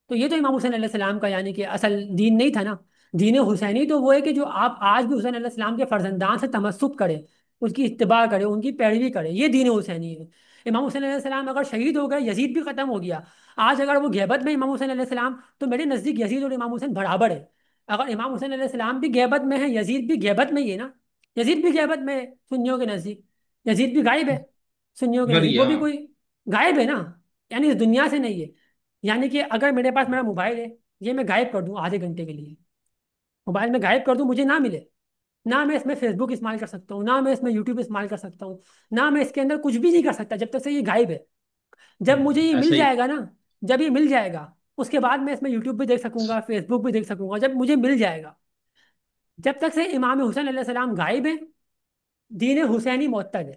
تو یہ تو امام حسین علیہ السلام کا یعنی کہ اصل دین نہیں تھا نا۔ دین حسینی تو وہ ہے کہ جو آپ آج بھی حسین علیہ السلام کے فرزندان سے تمسک کرے، اس کی اتباع کرے، ان کی پیروی کرے، یہ دین حسینی ہے۔ امام حسین علیہ السلام اگر شہید ہو گئے، یزید بھی ختم ہو گیا، آج اگر وہ غیبت میں امام حسین علیہ السلام، تو میرے نزدیک یزید اور امام حسین برابر ہے۔ اگر امام حسین علیہ السلام بھی غیبت میں ہے، یزید بھی غیبت میں ہی ہے نا، یزید بھی غیبت میں ہے سنیوں کے نزدیک، یزید بھی غائب ہے سنیوں کے مر نزدیک، وہ گیا بھی ہاں۔ کوئی غائب ہے نا، یعنی اس دنیا سے نہیں ہے۔ یعنی کہ اگر میرے پاس میرا موبائل ہے، یہ میں غائب کر دوں آدھے گھنٹے کے لیے، موبائل میں غائب کر دوں، مجھے نہ ملے، نہ میں اس میں فیس بک استعمال کر سکتا ہوں، نہ میں اس میں یوٹیوب استعمال کر سکتا ہوں، نہ میں اس کے اندر کچھ بھی نہیں کر سکتا جب تک سے یہ غائب ہے۔ جب مجھے یہ مل ایسا ہی. جائے گا نا، جب یہ مل جائے گا، اس کے بعد میں اس میں یوٹیوب بھی دیکھ سکوں گا، فیس بک بھی دیکھ سکوں گا، جب مجھے مل جائے گا۔ جب تک سے امام حسین علیہ السلام غائب ہیں، دین حسینی معطل ہے۔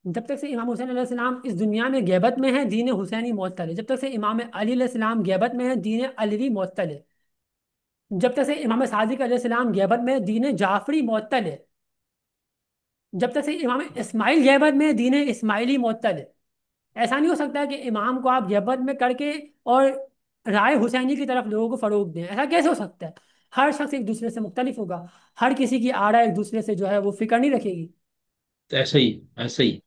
جب تک سے امام حسین علیہ السلام اس دنیا میں غیبت میں ہے، دین حسینی معطل ہے۔ جب تک سے امام علی علیہ السلام غیبت میں ہے، دین علوی معطل ہے۔ جب تک سے امام صادق علیہ السلام غیبت میں ہے، دین جعفری معطل ہے۔ جب تک سے امام اسماعیل غیبت میں ہے، دین اسماعیلی معطل ہے۔ ایسا نہیں ہو سکتا کہ امام کو آپ غیبت میں کر کے اور رائے حسینی کی طرف لوگوں کو فروغ دیں، ایسا کیسے ہو سکتا ہے؟ ہر شخص ایک دوسرے سے مختلف ہوگا، ہر کسی کی آرا ایک دوسرے سے جو ہے وہ فکر نہیں رکھے گی۔ ایسا ہی. ایسا ہی.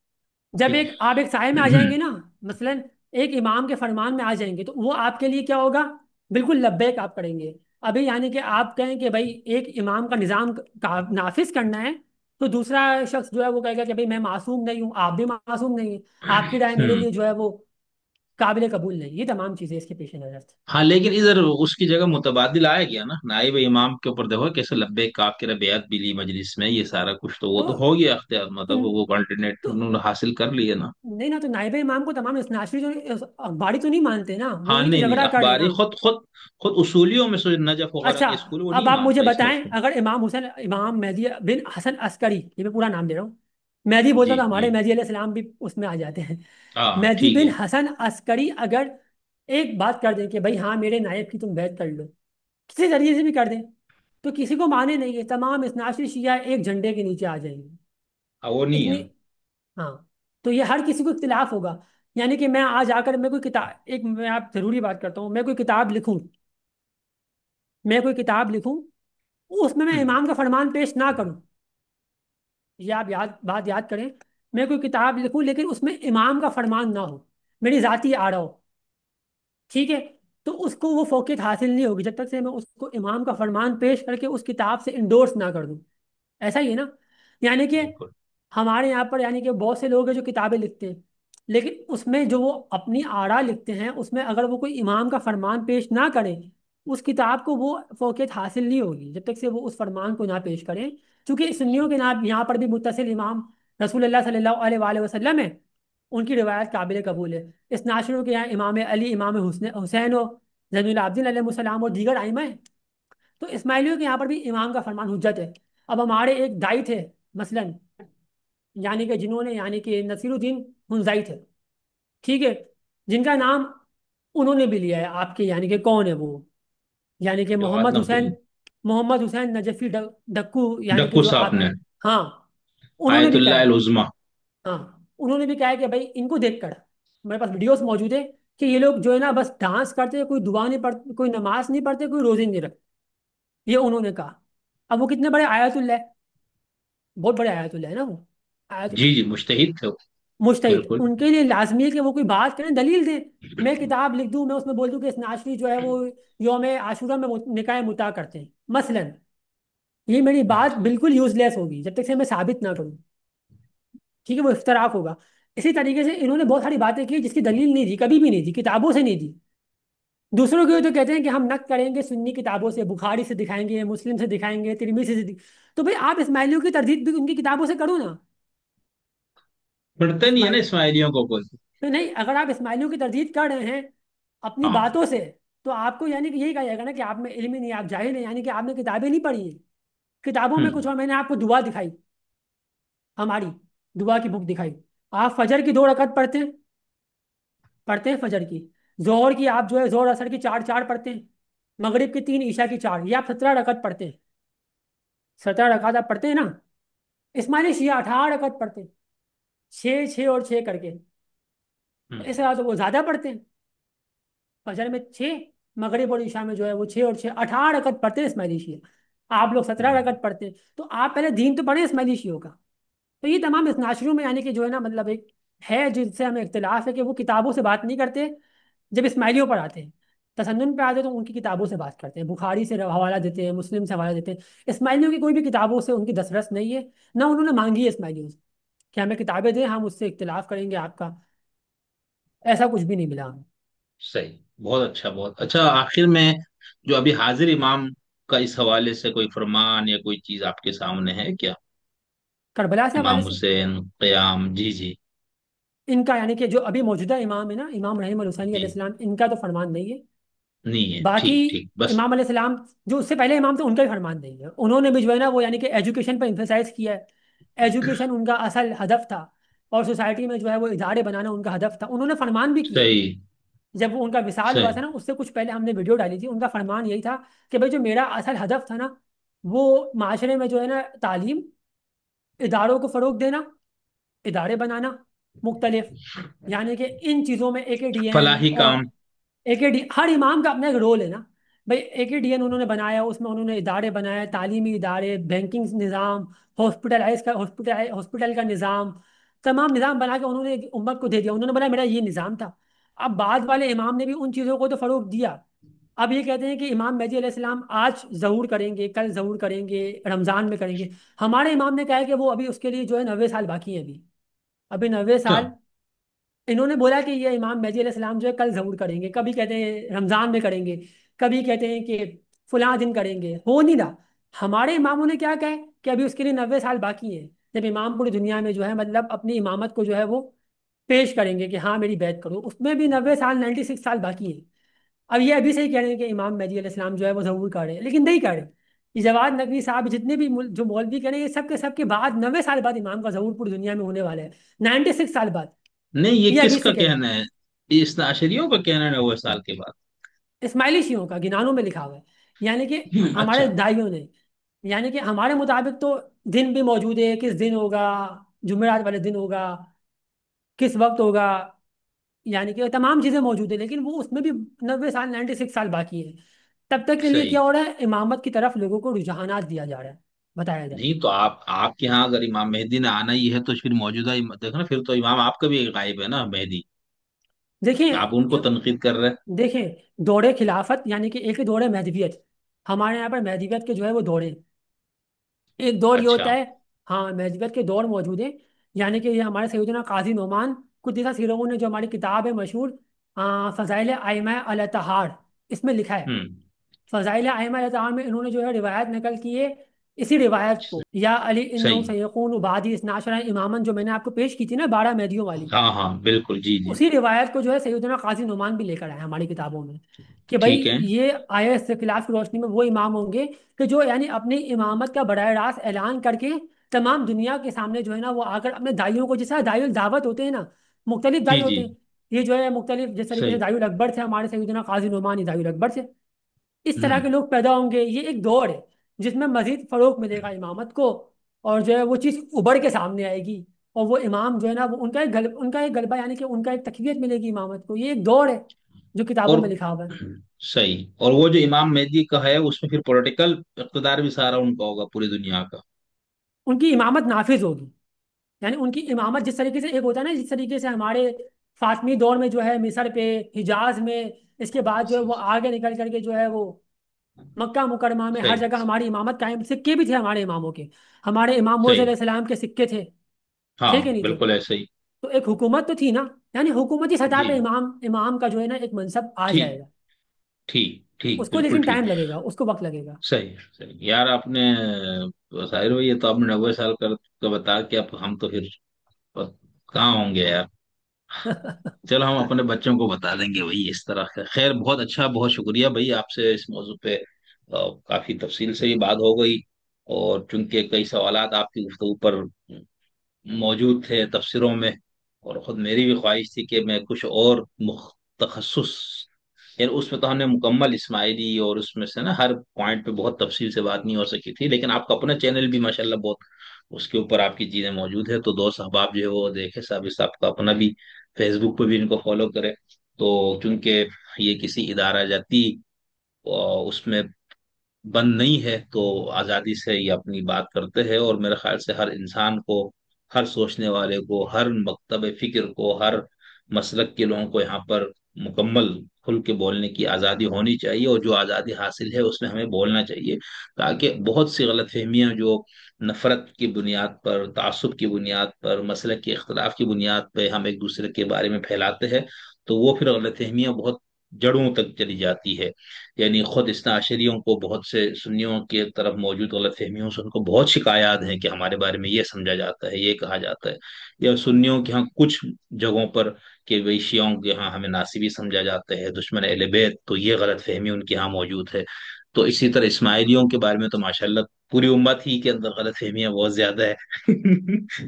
جب ایک آپ ایک سائے میں آ جائیں گے نا، مثلا ایک امام کے فرمان میں آ جائیں گے، تو وہ آپ کے لیے کیا ہوگا؟ بالکل لبیک آپ کریں گے۔ ابھی یعنی کہ آپ کہیں کہ بھائی ایک امام کا نظام کا نافذ کرنا ہے، تو دوسرا شخص جو ہے وہ کہے گا کہ بھائی میں معصوم نہیں ہوں، آپ بھی معصوم نہیں ہیں، آپ کی رائے میرے ہوں. لیے جو ہے وہ قابل قبول نہیں۔ یہ تمام چیزیں اس کے پیش نظر تھیں۔ ہاں لیکن ادھر اس کی جگہ متبادل آیا گیا نا، نائب امام کے اوپر دیکھو کیسے لبے کاف کے بیعت بھی لی مجلس میں، یہ سارا کچھ تو وہ تو تو ہو گیا اختیار، مطلب تو وہ آلٹرنیٹ تو انہوں نے حاصل کر لیے نا. نہیں نا، تو نائب امام کو تمام ناشری جو اخباری تو نہیں مانتے نا، وہ ہاں وہی تو نہیں نہیں، جھگڑا کر رہے ہیں اخباری نا۔ خود اصولیوں میں سے نجف وغیرہ اچھا، کے اسکول وہ اب نہیں آپ مجھے مانتا اس بتائیں، بات کو. اگر امام حسین، امام مہدی بن حسن عسکری، یہ میں پورا نام دے رہا ہوں، مہدی بولتا جی تو جی. ہمارے مہدی علیہ السلام بھی اس میں آ جاتے ہیں، ہاں مہدی ٹھیک بن ہے. حسن عسکری اگر ایک بات کر دیں کہ بھائی ہاں میرے نائب کی تم بیعت کر لو، کسی ذریعے سے بھی کر دیں، تو کسی کو مانے نہیں ہے، تمام اثناعشری شیعہ ایک جھنڈے کے نیچے آ جائیں گے۔ وہ نہیں ہے. اتنی، ہاں، تو یہ ہر کسی کو اختلاف ہوگا۔ یعنی کہ میں آج آ کر میں کوئی کتاب، ایک میں آپ ضروری بات کرتا ہوں، میں کوئی کتاب لکھوں، میں کوئی کتاب لکھوں، اس میں ہوں. امام کا فرمان پیش نہ کروں، یہ آپ بات یاد کریں، میں کوئی کتاب لکھوں لیکن اس میں امام کا فرمان نہ ہو، میری ذاتی آرا ہو، ٹھیک ہے، تو اس کو وہ فوقیت حاصل نہیں ہوگی جب تک سے میں اس کو امام کا فرمان پیش کر کے اس کتاب سے انڈورس نہ کر دوں۔ ایسا ہی ہے نا؟ یعنی کہ بالکل. ہمارے یہاں پر یعنی کہ بہت سے لوگ ہیں جو کتابیں لکھتے ہیں، لیکن اس میں جو وہ اپنی آرا لکھتے ہیں، اس میں اگر وہ کوئی امام کا فرمان پیش نہ کریں، اس کتاب کو وہ فوقیت حاصل نہیں ہوگی جب تک سے وہ اس فرمان کو نہ پیش کریں۔ چونکہ سنیوں کے نام یہاں پر بھی متصل امام رسول اللہ صلی اللہ علیہ وآلہ وسلم ہے، ان کی روایت قابل قبول ہے۔ اس ناشروں کے یہاں امام علی، امام حسین و زین العابدین علیہ السلام اور دیگر ائمہ ہیں، تو اسماعیلیوں کے یہاں پر بھی امام کا فرمان حجت ہے۔ اب ہمارے ایک دائی تھے مثلا، یعنی کہ جنہوں نے یعنی کہ نصیر الدین منزائی تھے، ٹھیک ہے، جن کا نام انہوں نے بھی لیا ہے آپ کے، یعنی کہ کون ہے وہ؟ یعنی کہ جواد نقوی. محمد حسین نجفی ڈکو، یعنی کہ ڈکو جو صاحب آپ، نے. ہاں، انہوں نے آیت بھی اللہ کہا ہے، العظمی. ہاں، انہوں نے بھی کہا ہے کہ بھائی ان کو دیکھ کر میرے پاس ویڈیوز موجود ہے کہ یہ لوگ جو ہے نا بس ڈانس کرتے، کوئی دعا نہیں پڑھتے، کوئی نماز نہیں پڑھتے، کوئی روزے نہیں رکھتے، یہ انہوں نے کہا۔ اب وہ کتنے بڑے آیت اللہ ہے، بہت بڑے آیت اللہ ہے نا وہ، آیت جی جی مجتہد تھے وہ. مجتہد، بالکل. ان کے لیے لازمی ہے کہ وہ کوئی بات کریں، دلیل دیں۔ میں کتاب لکھ دوں، میں اس میں بول دوں کہ اس ناشری جو ہے وہ یوم عاشورہ میں نکاح متا کرتے ہیں مثلا، یہ میری بات بالکل یوز لیس ہوگی جب تک سے میں ثابت نہ کروں، ٹھیک ہے، وہ اختراف ہوگا۔ اسی طریقے سے انہوں نے بہت ساری باتیں کی جس کی دلیل نہیں دی، کبھی بھی نہیں دی، کتابوں سے نہیں دی۔ دوسروں کے تو کہتے ہیں کہ ہم نقد کریں گے سنی کتابوں سے، بخاری سے دکھائیں گے، مسلم سے دکھائیں گے، ترمذی سے تو بھئی آپ اسماعیلیوں کی تردید بھی ان کی کتابوں سے کرو نا۔ پڑھتے نہیں ہے نا اسماعیل اسماعیلیوں کو کوئی. تو نہیں، اگر آپ اسماعیلیوں کی تردید کر رہے ہیں اپنی ہاں. باتوں سے، تو آپ کو یعنی کہ یہی کہا جائے گا نا کہ آپ میں علم ہی نہیں، آپ جاہل ہیں، یعنی کہ آپ نے کتابیں نہیں پڑھی ہیں، کتابوں میں ہوں. کچھ اور، میں نے آپ کو دعا دکھائی، ہماری دعا کی بک دکھائی، آپ فجر کی 2 رکعت پڑھتے ہیں فجر کی، ظہر کی آپ جو ہے ظہر اثر کی 4 4 پڑھتے ہیں، مغرب کی 3، عشاء کی 4، یہ آپ 17 رکعت پڑھتے ہیں، 17 رکعت آپ پڑھتے ہیں نا۔ اسماعیلی شیعہ 18 رکعت پڑھتے ہیں، 6 6 اور 6 کر کے، تو ہوں. اس طرح سے وہ زیادہ پڑھتے ہیں، فجر میں 6، مغرب اور عشاء میں جو ہے وہ 6 اور 6 18 رکعت پڑھتے ہیں اسماعیلی شیعہ، آپ لوگ 17 رکعت پڑھتے ہیں، تو آپ پہلے دین تو پڑھیں اسماعیلی شیعوں کا۔ تو یہ تمام اس ناشروں میں یعنی کہ جو ہے نا مطلب ایک ہے جس سے ہمیں اختلاف ہے کہ وہ کتابوں سے بات نہیں کرتے، جب اسماعیلیوں پر آتے ہیں، تسنن پہ آتے ہیں تو ان کی کتابوں سے بات کرتے ہیں، بخاری سے حوالہ دیتے ہیں، مسلم سے حوالہ دیتے ہیں۔ اسماعیلیوں کی کوئی بھی کتابوں سے ان کی دسترس نہیں ہے، نہ انہوں نے مانگی ہے اسماعیلیوں سے کہ ہمیں کتابیں دیں، ہم اس سے اختلاف کریں گے آپ کا، ایسا کچھ بھی نہیں ملا ہمیں۔ صحیح، بہت اچھا بہت اچھا. آخر میں جو ابھی حاضر امام کا اس حوالے سے کوئی فرمان یا کوئی چیز آپ کے سامنے ہے کیا؟ کربلا سے امام حوالے سے حسین قیام، جی جی. ان کا یعنی کہ جو ابھی موجودہ امام ہے نا، امام رحیم الحسینی جی، علیہ السلام، ان کا تو فرمان نہیں ہے. نہیں ہے، باقی ٹھیک ٹھیک بس. امام علیہ السلام جو اس سے پہلے امام تھے ان کا بھی فرمان نہیں ہے. انہوں نے بھی جو ہے نا وہ یعنی کہ ایجوکیشن پر امفیسائز کیا ہے. ایجوکیشن ان کا اصل ہدف تھا، اور سوسائٹی میں جو ہے وہ ادارے بنانا ان کا ہدف تھا. انہوں نے فرمان بھی کیا. صحیح جب وہ ان کا وصال ہوا صحیح. تھا نا، اس سے کچھ پہلے ہم نے ویڈیو ڈالی تھی. ان کا فرمان یہی تھا کہ بھائی جو میرا اصل ہدف تھا نا، وہ معاشرے میں جو ہے نا تعلیم، اداروں کو فروغ دینا، ادارے بنانا مختلف، یعنی کہ ان چیزوں میں اے کے ڈی این فلاحی اور کام. اے کے ڈی، ہر امام کا اپنا ایک رول ہے نا. بھائی اے کے ڈی این انہوں نے بنایا، اس میں انہوں نے ادارے بنائے، تعلیمی ادارے، بینکنگ نظام، ہاسپٹل کا نظام، تمام نظام بنا کے انہوں نے امت کو دے دیا. انہوں نے بنا میرا یہ نظام تھا. اب بعد والے امام نے بھی ان چیزوں کو تو فروغ دیا. اب یہ کہتے ہیں کہ امام مہدی علیہ السلام آج ظہور کریں گے، کل ظہور کریں گے، رمضان میں کریں گے. ہمارے امام نے کہا ہے کہ وہ ابھی اس کے لیے جو ہے 90 سال باقی ہیں. ابھی ابھی 90 سال. اچھا. انہوں نے بولا کہ یہ امام مہدی علیہ السلام جو ہے کل ظہور کریں گے، کبھی کہتے ہیں رمضان میں کریں گے، کبھی کہتے ہیں کہ فلاں دن کریں گے. ہو نہیں رہا. ہمارے اماموں نے کیا کہا ہے کہ ابھی اس کے لیے 90 سال باقی ہیں. جب امام پوری دنیا میں جو ہے مطلب اپنی امامت کو جو ہے وہ پیش کریں گے کہ ہاں میری بیعت کرو، اس میں بھی 90 سال، 96 سال باقی ہیں. اب یہ ابھی سے ہی کہہ رہے ہیں کہ امام مہدی علیہ السلام جو ہے وہ ظہور کر رہے ہیں، لیکن نہیں کر رہے. یہ جواد نقوی صاحب جتنے بھی جو مولوی کہہ رہے ہیں، یہ سب کے سب کے بعد 90 سال بعد امام کا ظہور پوری دنیا میں ہونے والا ہے. 96 سال بعد. نہیں، یہ یہ کس ابھی کا سے کہہ رہے ہیں. کہنا ہے؟ یہ اس عشریوں کا کہنا ہے 90 سال کے بعد؟ اسماعیلی شیعوں کا گنانوں میں لکھا ہوا ہے. یعنی کہ ہمارے اچھا. دائیوں نے، یعنی کہ ہمارے مطابق تو دن بھی موجود ہے، کس دن ہوگا، جمعرات والے دن ہوگا، کس وقت ہوگا، یعنی کہ تمام چیزیں موجود ہیں، لیکن وہ اس میں بھی 90 سال، 96 سال باقی ہے. تب تک کے لیے صحیح. کیا ہو رہا ہے؟ امامت کی طرف لوگوں کو رجحانات دیا جا رہا ہے، بتایا جا رہا ہے. نہیں تو آپ کے یہاں اگر امام مہدی نے آنا ہی ہے تو پھر موجودہ دیکھو نا، پھر تو امام آپ کا بھی غائب ہے نا مہدی. دیکھیں آپ ان کو تنقید کر رہے ہیں. دیکھیں دور خلافت یعنی کہ ایک دور مہدویت. ہمارے یہاں پر مہدویت کے جو ہے وہ دورے، ایک دور یہ اچھا. ہوتا ہے. ہاں مہذبت کے دور موجود ہیں. یعنی کہ یہ ہمارے سیدنا قاضی نعمان قدس سیروں نے جو ہماری کتاب ہے مشہور، فضائل ائمہ الاتحاد، اس میں لکھا ہے. ہوں. فضائل ائمہ الاتحاد میں انہوں نے جو ہے روایت نقل کی ہے. اسی روایت کو یا علی انہم صحیح. سیقون بعدی اثنا عشر امامن جو میں نے آپ کو پیش کی تھی نا، 12 مہدیوں والی، ہاں ہاں بالکل، جی جی. اسی روایت کو جو ہے سیدنا قاضی نعمان بھی لے کر آئے ہماری کتابوں میں، کہ بھائی ٹھیک ہے. یہ آیا استقلاف کی روشنی میں وہ امام ہوں گے کہ جو یعنی اپنی امامت کا براہ راست اعلان کر کے تمام دنیا کے سامنے جو ہے نا وہ آ کر اپنے دائیوں کو، جیسا دائی الدعوت ہوتے ہیں نا، مختلف جی دائی جی. ہوتے ہیں. یہ جو ہے مختلف جس طریقے سے صحیح. دائی الاکبر تھے ہمارے سیدنا قاضی نعمان، یہ دائی الاکبر سے. اس طرح ہوں. کے لوگ پیدا ہوں گے. یہ ایک دور ہے جس میں مزید فروغ ملے گا امامت کو، اور جو ہے وہ چیز ابھر کے سامنے آئے گی. اور وہ امام جو ہے نا وہ ان کا ایک غلبہ، یعنی کہ ان کا ایک تقویت ملے گی امامت کو. یہ ایک دور ہے جو کتابوں اور میں لکھا ہوا ہے. صحیح. اور وہ جو امام مہدی کا ہے اس میں پھر پولیٹیکل اقتدار بھی سارا ان کا ہوگا پوری دنیا کا. ان کی امامت نافذ ہوگی. یعنی ان کی امامت جس طریقے سے ایک ہوتا ہے نا، جس طریقے سے ہمارے فاطمی دور میں جو ہے مصر پہ، حجاز میں، اس کے بعد جو ہے وہ آگے نکل کر کے جو ہے وہ مکہ مکرمہ میں ہر صحیح. جگہ ہماری امامت قائم. سکے بھی تھے ہمارے اماموں کے. ہمارے امام موسی صحیح. علیہ السلام کے سکے تھے، ہاں تھے کہ نہیں تھے؟ بالکل ایسے ہی. تو ایک حکومت تو تھی نا. یعنی حکومتی سطح جی. پہ امام کا جو ہے نا ایک منصب آ ٹھیک جائے گا. ٹھیک ٹھیک، اس کو بالکل لیکن ٹھیک. ٹائم لگے گا، اس کو وقت لگے گا. صحیح صحیح یار. آپ نے ظاہر ہوئی ہے تو آپ نے 90 سال کا بتا کے اب ہم تو پھر کہاں ہوں گے یار. چلو ہم اپنے بچوں کو بتا دیں گے وہی اس طرح کا. خیر بہت اچھا، بہت شکریہ بھائی آپ سے اس موضوع پہ کافی تفصیل سے ہی بات ہو گئی. اور چونکہ کئی سوالات آپ کی گفتگو پر موجود تھے تفسیروں میں، اور خود میری بھی خواہش تھی کہ میں کچھ اور تخصص، یعنی اس میں تو ہم نے مکمل اسماعیلی اور اس میں سے نا ہر پوائنٹ پہ بہت تفصیل سے بات نہیں ہو سکی تھی، لیکن آپ کا اپنا چینل بھی ماشاءاللہ بہت اس کے اوپر آپ کی چیزیں موجود ہے. تو دوست احباب جو ہے وہ دیکھے، صاحب کا اپنا بھی فیس بک پہ بھی ان کو فالو کرے. تو چونکہ یہ کسی ادارہ جاتی اس میں بند نہیں ہے تو آزادی سے یہ اپنی بات کرتے ہیں. اور میرے خیال سے ہر انسان کو، ہر سوچنے والے کو، ہر مکتب فکر کو، ہر مسلک کے لوگوں کو یہاں پر مکمل کھل کے بولنے کی آزادی ہونی چاہیے. اور جو آزادی حاصل ہے اس میں ہمیں بولنا چاہیے، تاکہ بہت سی غلط فہمیاں جو نفرت کی بنیاد پر، تعصب کی بنیاد پر، مسلک کے اختلاف کی بنیاد پہ ہم ایک دوسرے کے بارے میں پھیلاتے ہیں، تو وہ پھر غلط فہمیاں بہت جڑوں تک چلی جاتی ہے. یعنی خود اثنا عشریوں کو بہت سے سنیوں کی طرف موجود غلط فہمیوں سے ان کو بہت شکایات ہیں کہ ہمارے بارے میں یہ سمجھا جاتا ہے، یہ کہا جاتا ہے. یا سنیوں کے ہاں کچھ جگہوں پر کہ بھئی شیعوں کے ہاں ہمیں ناصبی سمجھا جاتا ہے، دشمن اہل بیت، تو یہ غلط فہمی ان کے ہاں موجود ہے. تو اسی طرح اسماعیلیوں کے بارے میں تو ماشاءاللہ پوری امت ہی کے اندر غلط فہمیاں بہت زیادہ ہے.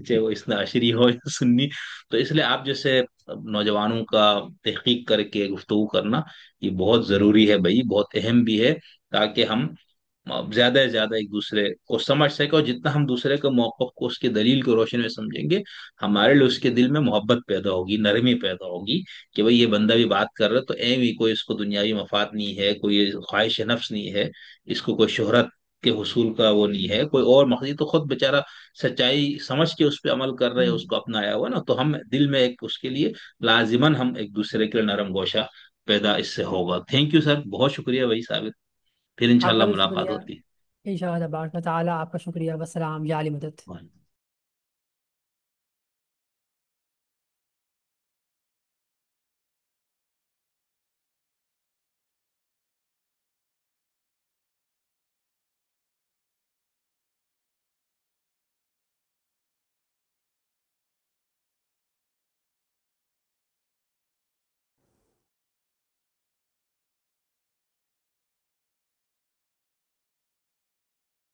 چاہے وہ اثنا عشری ہو یا سنی. تو اس لیے آپ جیسے نوجوانوں کا تحقیق کر کے گفتگو کرنا یہ بہت ضروری ہے بھائی، بہت اہم بھی ہے، تاکہ ہم زیادہ سے زیادہ ایک دوسرے کو سمجھ سکے. اور جتنا ہم دوسرے کے موقف کو، اس کے دلیل کو روشن میں سمجھیں گے، ہمارے لیے اس کے دل میں محبت پیدا ہوگی، نرمی پیدا ہوگی کہ بھئی یہ بندہ بھی بات کر رہا ہے تو ایم ہی کوئی اس کو دنیاوی مفاد نہیں ہے، کوئی خواہش نفس نہیں ہے، اس کو کوئی شہرت کے حصول کا وہ نہیں ہے، کوئی اور مقصد. تو خود بیچارہ سچائی سمجھ کے اس پہ عمل کر رہے ہیں، اس کو اپنایا ہوا نا، تو ہم دل میں ایک اس کے لیے لازماً ہم ایک دوسرے کے لیے نرم گوشہ پیدا اس سے ہوگا. تھینک یو سر، بہت شکریہ بھائی ثابت. پھر آپ انشاءاللہ کا بھی ملاقات شکریہ. ہوتی انشاءاللہ تبارک و تعالیٰ آپ کا شکریہ. والسلام یا علی مدد. ہے.